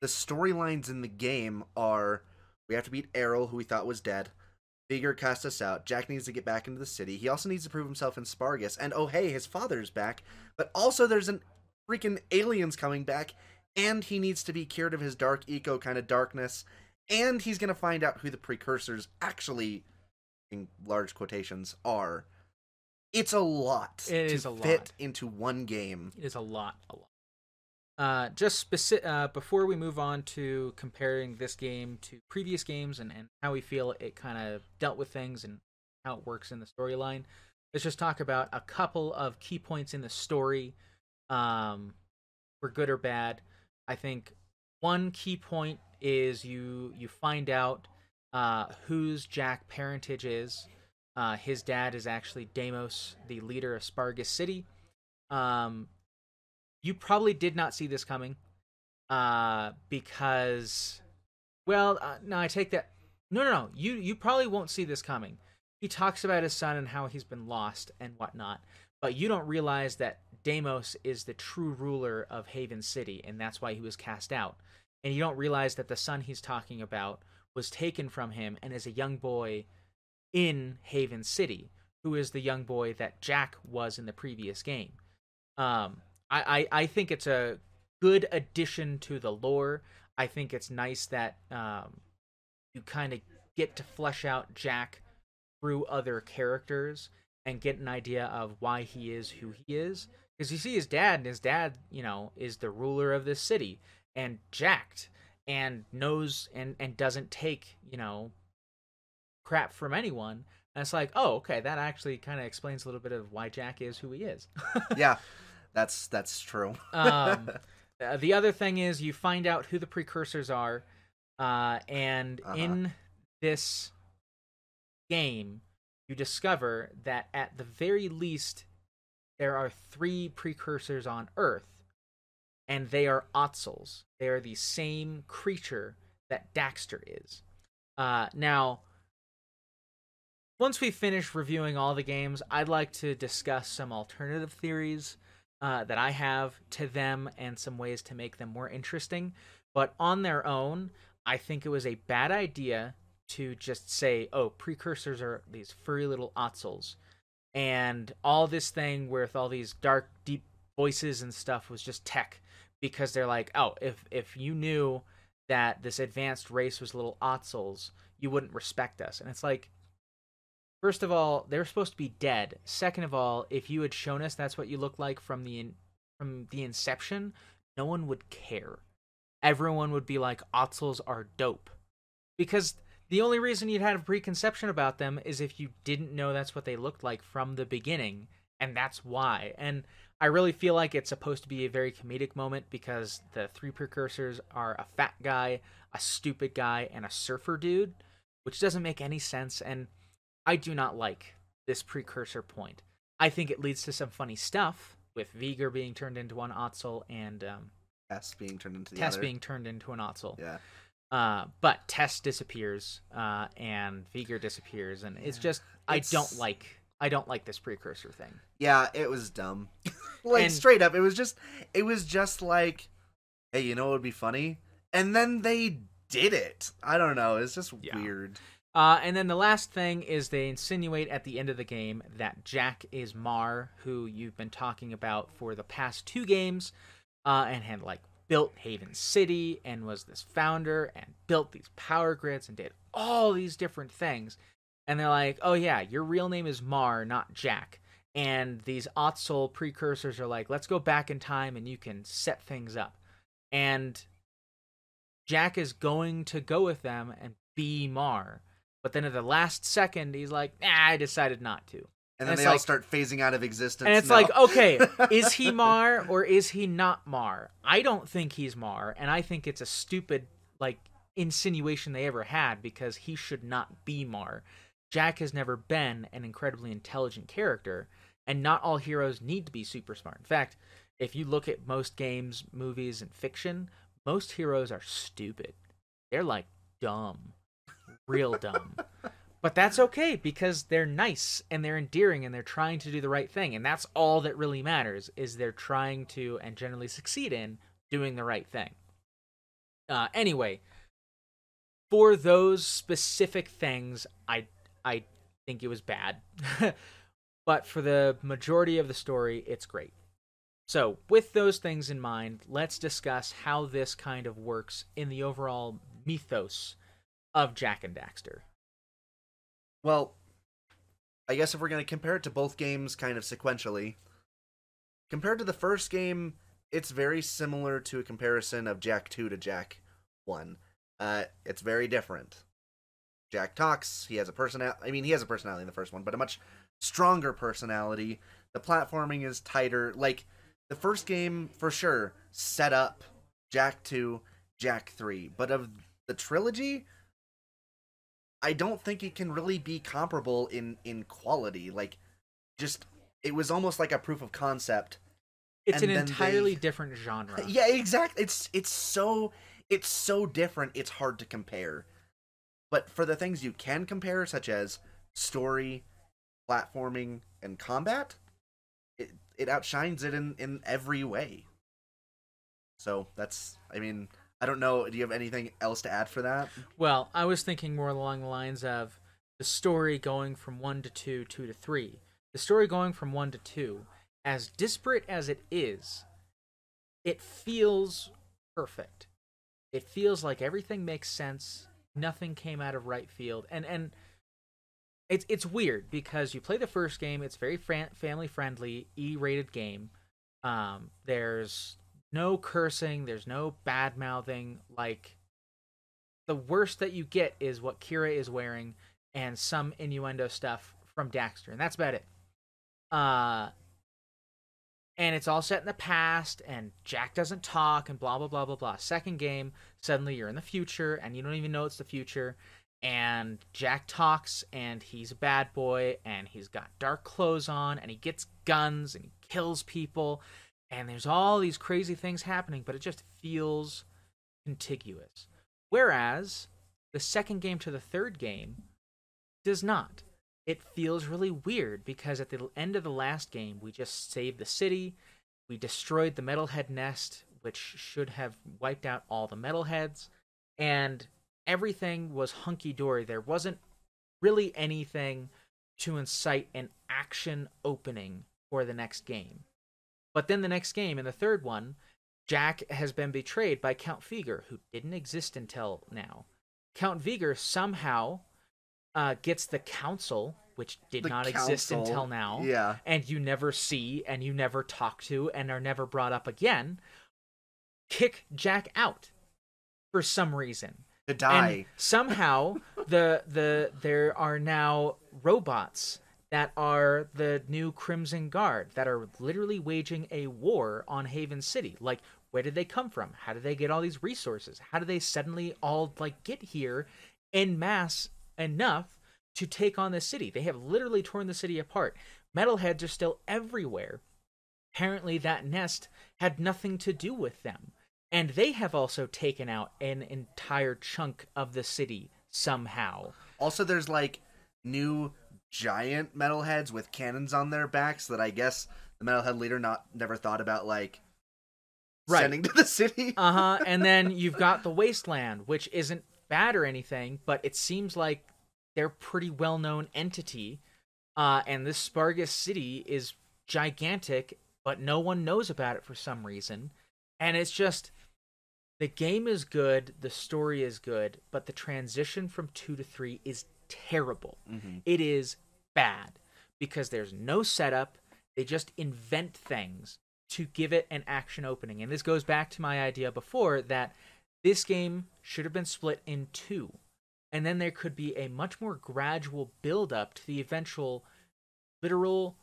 the storylines in the game are, we have to beat Errol, who we thought was dead. Vigor cast us out. Jack needs to get back into the city. He also needs to prove himself in Spargus. And oh hey, his father's back. But also there's an freaking aliens coming back. And he needs to be cured of his dark eco kind of darkness. And he's going to find out who the precursors actually, in large quotations, are. It's a lot to fit into one game. It is a lot. Before we move on to comparing this game to previous games and how we feel it kind of dealt with things and how it works in the storyline, let's just talk about a couple of key points in the story, for good or bad. I think one key point is you find out whose Jack parentage is. His dad is actually Deimos, the leader of Spargus City. You probably did not see this coming, because, well, no, I take that. No. You probably won't see this coming. He talks about his son and how he's been lost and whatnot, but you don't realize that Deimos is the true ruler of Haven City, and that's why he was cast out. And you don't realize that the son he's talking about was taken from him and is a young boy in Haven City, who is the young boy that Jack was in the previous game. I think it's a good addition to the lore. I think it's nice that you kind of get to flesh out Jack through other characters and get an idea of why he is who he is. Because you see his dad, and his dad, is the ruler of this city, and jacked, and knows and doesn't take, crap from anyone. And it's like, oh, okay, that actually kind of explains a little bit of why Jack is who he is. Yeah, that's true. The other thing is you find out who the precursors are, and in this game, you discover that at the very least, there are 3 precursors on Earth, and they are Otzels. They are the same creature that Daxter is. Now, once we finish reviewing all the games, I'd like to discuss some alternative theories that I have to them and some ways to make them more interesting. But on their own, I think it was a bad idea to just say, oh, precursors are these furry little Otzels. And all this thing with all these dark, deep voices and stuff was just tech. Because they're like, oh, if you knew that this advanced race was little Otzels, you wouldn't respect us. And it's like, first of all, they're supposed to be dead. Second of all, if you had shown us that's what you look like from the inception, no one would care. Everyone would be like, Otzels are dope. Because the only reason you'd have a preconception about them is if you didn't know that's what they looked like from the beginning, and that's why. And I really feel like it's supposed to be a very comedic moment because the 3 precursors are a fat guy, a stupid guy, and a surfer dude, which doesn't make any sense, and I do not like this precursor point. I think it leads to some funny stuff, with Viger being turned into one Otzel and Tess being turned into Tess being turned into an Otzel. Yeah. But Tess disappears, and Viger disappears, and it's just I don't like this precursor thing. Yeah, it was dumb. Straight up, it was just like, hey, you know what would be funny? And then they did it. I don't know. It's just weird. And then the last thing is they insinuate at the end of the game that Jack is Mar, who you've been talking about for the past 2 games, and had built Haven City and was this founder and built these power grids and did all these different things. And they're like, oh yeah, your real name is Mar, not Jack. And these Otzel precursors are like, let's go back in time and you can set things up. And Jack is going to go with them and be Mar. But then at the last second, he's like, I decided not to. And then they all start phasing out of existence. And it's like, okay, is he Mar or is he not Mar? I don't think he's Mar, and I think it's a stupid, insinuation they ever had because he should not be Mar. Jack has never been an incredibly intelligent character, and not all heroes need to be super smart. In fact, if you look at most games, movies, and fiction, most heroes are stupid. They're, dumb. Real dumb. But that's okay because they're nice and they're endearing and they're trying to do the right thing. And that's all that really matters is they're trying to and generally succeed in doing the right thing. Anyway, for those specific things, I think it was bad. But for the majority of the story, it's great. So with those things in mind, let's discuss how this kind of works in the overall mythos of Jack and Daxter. Well, I guess if we're going to compare it to both games kind of sequentially, compared to the first game, it's very similar to a comparison of Jack 2 to Jack 1. It's very different. Jack talks. He has a personality. I mean, he has a personality in the first one, but a much stronger personality. The platforming is tighter. Like, the first game, for sure, set up Jack 2, Jack 3. But of the trilogy, I don't think it can really be comparable in quality. Like, just, it was almost like a proof of concept. It's an entirely different genre. Yeah, exactly. It's so different. It's hard to compare. But for the things you can compare, such as story, platforming, and combat, it outshines it in every way. So that's, I mean, I don't know. Do you have anything else to add for that? Well, I was thinking more along the lines of the story going from 1 to 2, 2 to 3. The story going from 1 to 2, as disparate as it is, it feels perfect. It feels like everything makes sense. Nothing came out of right field. And it's weird because you play the first game, it's very family friendly, E-rated game. There's no cursing, there's no bad mouthing. Like, the worst that you get is what Kira is wearing and some innuendo stuff from Daxter, and that's about it. And it's all set in the past, and Jack doesn't talk, and blah, blah, blah, blah, blah. Second game, suddenly you're in the future, and you don't even know it's the future, and Jack talks, and he's a bad boy, and he's got dark clothes on, and he gets guns, and he kills people, and there's all these crazy things happening, but it just feels contiguous. Whereas, the second game to the third game does not. It feels really weird because at the end of the last game, we just saved the city, we destroyed the metalhead nest, which should have wiped out all the metalheads, and everything was hunky-dory. There wasn't really anything to incite an action opening for the next game. But then the next game, in the third one, Jack has been betrayed by Count Feger, who didn't exist until now. Count Feger somehow gets the council, which did not exist until now, yeah, and you never see, and you never talk to, and are never brought up again, kick Jack out for some reason. To die. And somehow, there are now robots that are the new Crimson Guard that are literally waging a war on Haven City. Like, where did they come from? How did they get all these resources? How did they suddenly all, like, get here en masse enough to take on the city? They have literally torn the city apart. Metalheads are still everywhere. Apparently that nest had nothing to do with them. And they have also taken out an entire chunk of the city somehow. Also, there's, like, new giant metalheads with cannons on their backs that I guess the metalhead leader never thought about, like, sending to the city. And then you've got the Wasteland, which isn't bad or anything, but it seems like they're a pretty well-known entity. And this Spargus city is gigantic, but no one knows about it for some reason. And it's just, the game is good, the story is good, but the transition from 2 to 3 is terrible. Mm-hmm. It is bad because there's no setup. They just invent things to give it an action opening. And this goes back to my idea before that this game should have been split in two. And then there could be a much more gradual build-up to the eventual literal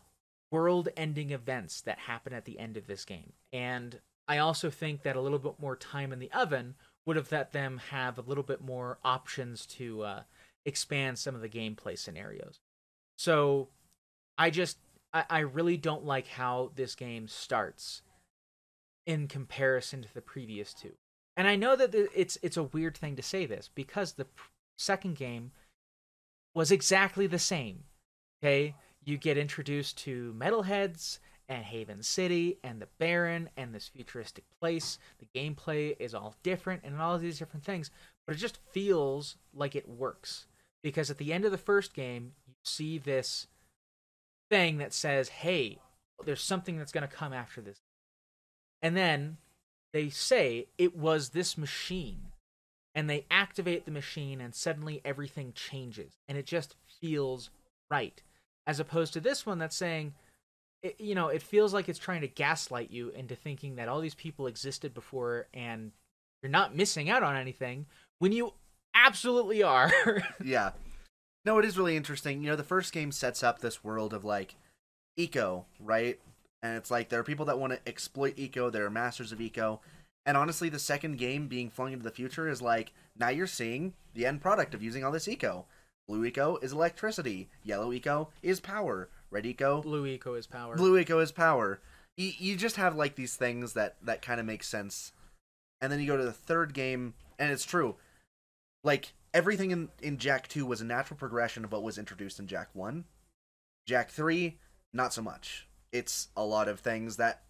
world-ending events that happen at the end of this game. And I also think that a little bit more time in the oven would have let them have a little bit more options to expand some of the gameplay scenarios. So I really don't like how this game starts in comparison to the previous two. And I know that it's a weird thing to say this because the second game was exactly the same. Okay, you get introduced to metalheads and Haven City and the Baron and this futuristic place. The gameplay is all different and all of these different things, but it just feels like it works because at the end of the first game, you see this thing that says, "Hey, there's something that's going to come after this," and then they say it was this machine, and they activate the machine, and suddenly everything changes, and it just feels right. As opposed to this one that's saying, it feels like it's trying to gaslight you into thinking that all these people existed before, and you're not missing out on anything when you absolutely are. Yeah. No, it is really interesting. You know, the first game sets up this world of, like, eco, right? And it's like there are people that want to exploit eco, there are masters of eco. And honestly, the second game being flung into the future is like, now you're seeing the end product of using all this eco. Blue eco is electricity. Yellow eco is power. Red eco... Blue eco is power. Blue eco is power. You just have, like, these things that kind of make sense. And then you go to the third game, and it's true. Like, everything in Jak 2 was a natural progression of what was introduced in Jak 1. Jak 3, not so much. It's a lot of things that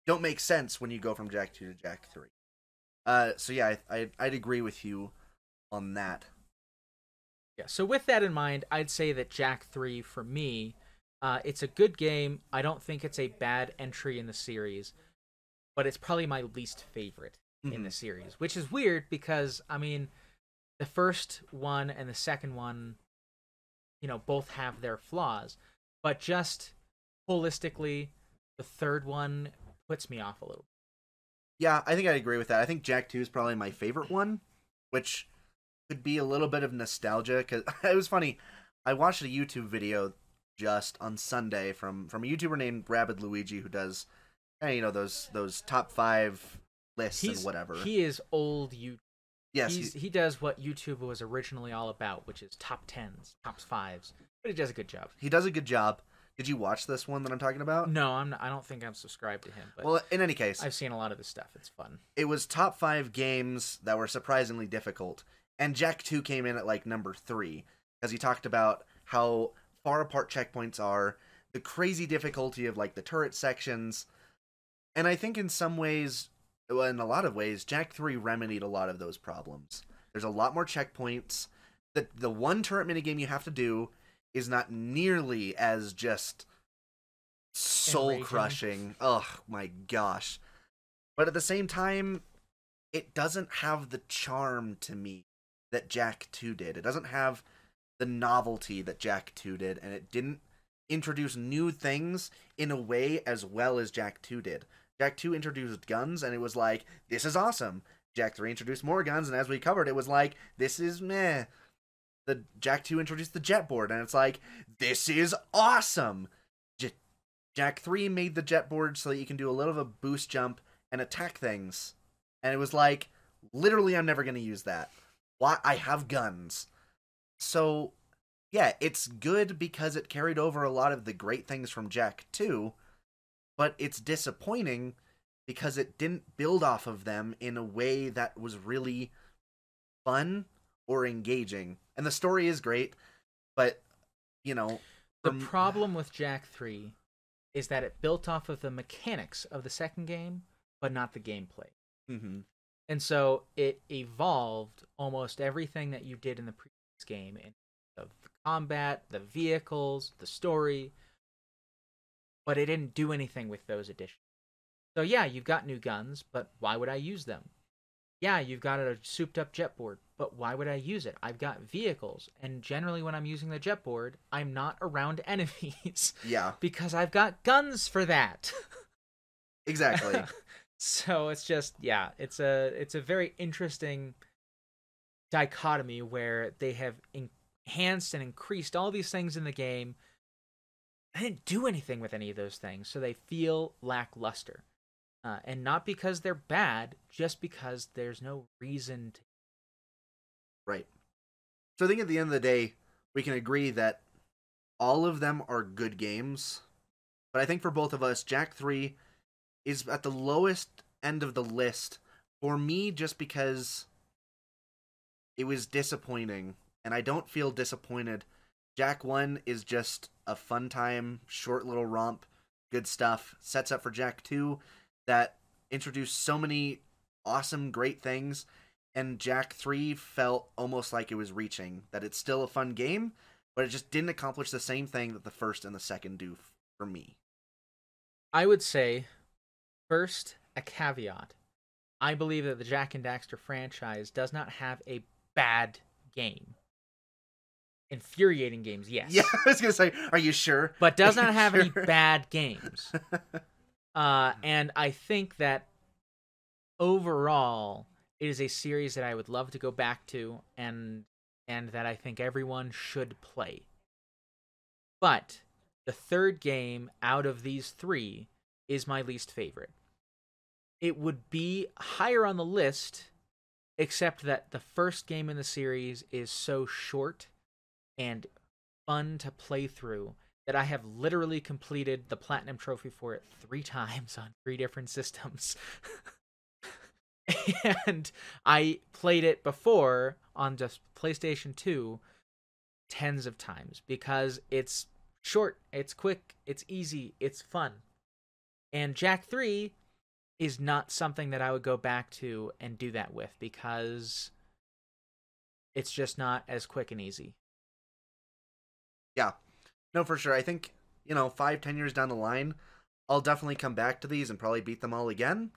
don't make sense when you go from Jak 2 to Jak 3. So yeah, I'd agree with you on that. Yeah, so with that in mind, I'd say that Jak 3, for me, it's a good game. I don't think it's a bad entry in the series, but it's probably my least favorite in the series, which is weird because, I mean, the first one and the second one, you know, both have their flaws, but just holistically, the third one puts me off a little. Yeah, I think I'd agree with that. I think Jak 2 is probably my favorite one, which could be a little bit of nostalgia, because it was funny. I watched a YouTube video just on Sunday from a YouTuber named Rabid Luigi, who does, you know, those top 5 lists and whatever. He is old YouTube. Yes, he does what YouTube was originally all about, which is top 10s, top 5s. But he does a good job. He does a good job. Did you watch this one that I'm talking about? No, I don't think I'm subscribed to him. But well, in any case, I've seen a lot of his stuff. It's fun. It was top 5 games that were surprisingly difficult, and Jak 2 came in at like number 3, because he talked about how far apart checkpoints are, the crazy difficulty of like the turret sections, and I think in some ways, well, in a lot of ways, Jak 3 remedied a lot of those problems. There's a lot more checkpoints. The one turret minigame you have to do is not nearly as just soul-crushing. Oh, my gosh. But at the same time, it doesn't have the charm to me that Jak 2 did. It doesn't have the novelty that Jak 2 did, and it didn't introduce new things in a way as well as Jak 2 did. Jak 2 introduced guns, and it was like, this is awesome. Jak 3 introduced more guns, and as we covered, it was like, this is meh. The Jak 2 introduced the jet board, and it's like, this is awesome. Jak 3 made the jet board so that you can do a little of a boost jump and attack things. And it was like, literally, I'm never going to use that. Why? I have guns. So, yeah, it's good because it carried over a lot of the great things from Jak 2, but it's disappointing because it didn't build off of them in a way that was really fun or engaging. And the story is great, but, you know... The problem with Jak 3 is that it built off of the mechanics of the second game, but not the gameplay. Mm-hmm. And so it evolved almost everything that you did in the previous game, in the combat, the vehicles, the story, but it didn't do anything with those additions. So yeah, you've got new guns, but why would I use them? Yeah, you've got a souped-up jetboard, but why would I use it? I've got vehicles, and generally when I'm using the jetboard, I'm not around enemies. Yeah. Because I've got guns for that. Exactly. So it's just, yeah, it's a very interesting dichotomy where they have enhanced and increased all these things in the game. I didn't do anything with any of those things, so they feel lackluster. And not because they're bad, just because there's no reason to. Right. So I think at the end of the day, we can agree that all of them are good games. But I think for both of us, Jak 3 is at the lowest end of the list for me just because it was disappointing. And I don't feel disappointed. Jak 1 is just a fun time, short little romp, good stuff. Sets up for Jak 2 that introduced so many awesome, great things, and Jak 3 felt almost like it was reaching, that it's still a fun game, but it just didn't accomplish the same thing that the first and the second do for me. I would say, first, a caveat. I believe that the Jak and Daxter franchise does not have a bad game. Infuriating games, yes. Yeah, I was going to say, are you sure? But does not have any bad games. And I think that overall, It is a series that I would love to go back to, and that I think everyone should play. But the third game out of these three is my least favorite. It would be higher on the list, except that the first game in the series is so short and fun to play through that I have literally completed the Platinum Trophy for it 3 times on 3 different systems. And I played it before on just PlayStation 2 tens of times because it's short, it's quick, it's easy, it's fun. And Jak 3 is not something that I would go back to and do that with because it's just not as quick and easy. Yeah. No, for sure. I think, 5-10 years down the line, I'll definitely come back to these and probably beat them all again.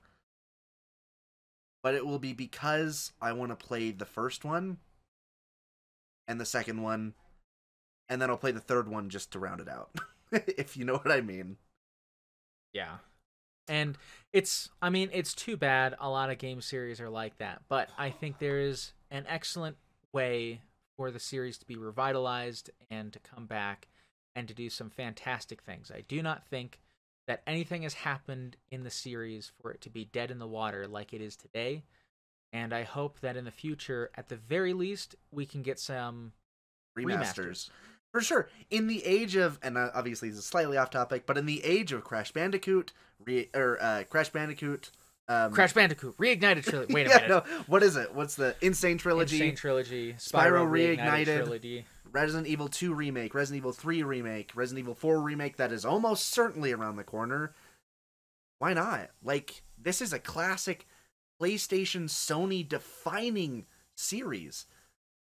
But it will be because I want to play the first one and the second one, and then I'll play the third one just to round it out, if you know what I mean. Yeah. And it's too bad a lot of game series are like that, but I think there is an excellent way for the series to be revitalized and to come back and to do some fantastic things. I do not think that anything has happened in the series for it to be dead in the water like it is today, and I hope that in the future, at the very least, we can get some remasters. For sure. In the age of, and obviously this is slightly off topic, but in the age of Crash Bandicoot, Crash Bandicoot Reignited Trilogy. Wait a minute. No, what is it? What's the Insane Trilogy? Spyro Reignited Trilogy. Resident Evil 2 Remake, Resident Evil 3 Remake, Resident Evil 4 Remake that is almost certainly around the corner. Why not? Like, this is a classic PlayStation Sony defining series.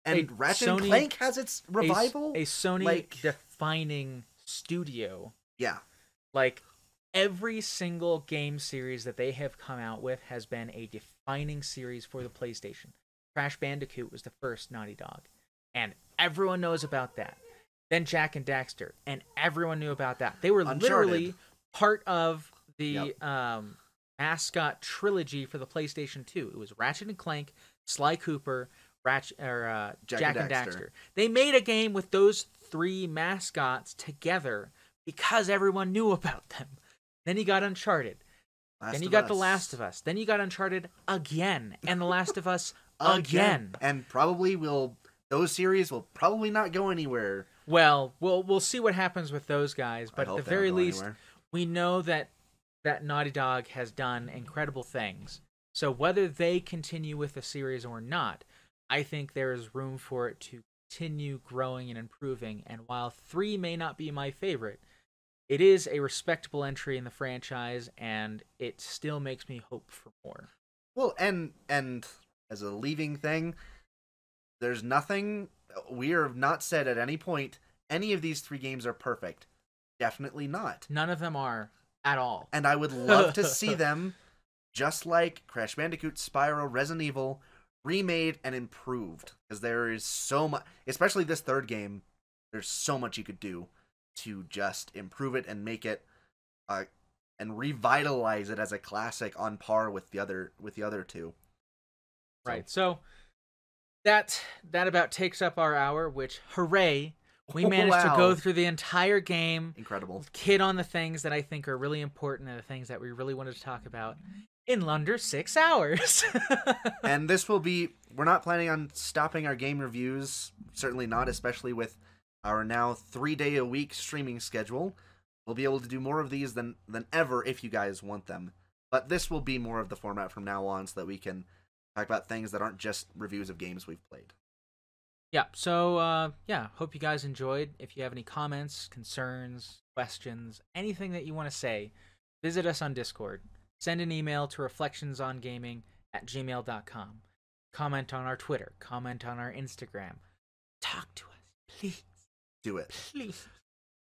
And Ratchet and Clank has its revival. A Sony defining studio. Yeah. Like, every single game series that they have come out with has been a defining series for the PlayStation. Crash Bandicoot was the first Naughty Dog, and everyone knows about that. Then Jak and Daxter, and everyone knew about that. They were Uncharted. Literally part of the mascot trilogy for the PlayStation 2. It was Ratchet and Clank, Sly Cooper, Jak and Daxter. They made a game with those 3 mascots together because everyone knew about them. Then you got Uncharted. Then you got The Last of Us. Then you got Uncharted again, and The Last of Us again. And probably those series will probably not go anywhere. Well, we'll see what happens with those guys, but at the very least, we know that Naughty Dog has done incredible things. So whether they continue with the series or not, I think there is room for it to continue growing and improving. And while 3 may not be my favorite, it is a respectable entry in the franchise, and it still makes me hope for more. Well, and as a leaving thing, there's nothing, we are not said at any point any of these 3 games are perfect. Definitely not. None of them are at all. And I would love to see them, just like Crash Bandicoot, Spyro, Resident Evil, remade and improved. Because there is so much, especially this third game, there's so much you could do to just improve it and make it and revitalize it as a classic on par with the other 2. Right. So that about takes up our hour, which, hooray, we managed to go through the entire game. Incredible. Hit on the things that I think are really important and the things that we really wanted to talk about in under 6 hours. And this will be, we're not planning on stopping our game reviews, certainly not, especially with our now 3-day-a-week streaming schedule. We'll be able to do more of these than ever if you guys want them. But this will be more of the format from now on so that we can talk about things that aren't just reviews of games we've played. Yeah, so, hope you guys enjoyed. If you have any comments, concerns, questions, anything that you want to say, visit us on Discord. Send an email to reflectionsongaming@gmail.com. Comment on our Twitter. Comment on our Instagram. Talk to us, please. Do it. Please.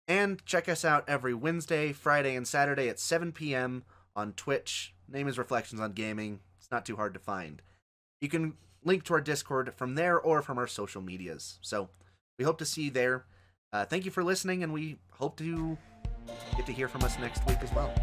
And check us out every Wednesday, Friday, and Saturday at 7 p.m. on Twitch. Name is Reflections on Gaming. It's not too hard to find. You can link to our Discord from there or from our social medias. So we hope to see you there. Thank you for listening, and we hope to get to hear from us next week as well.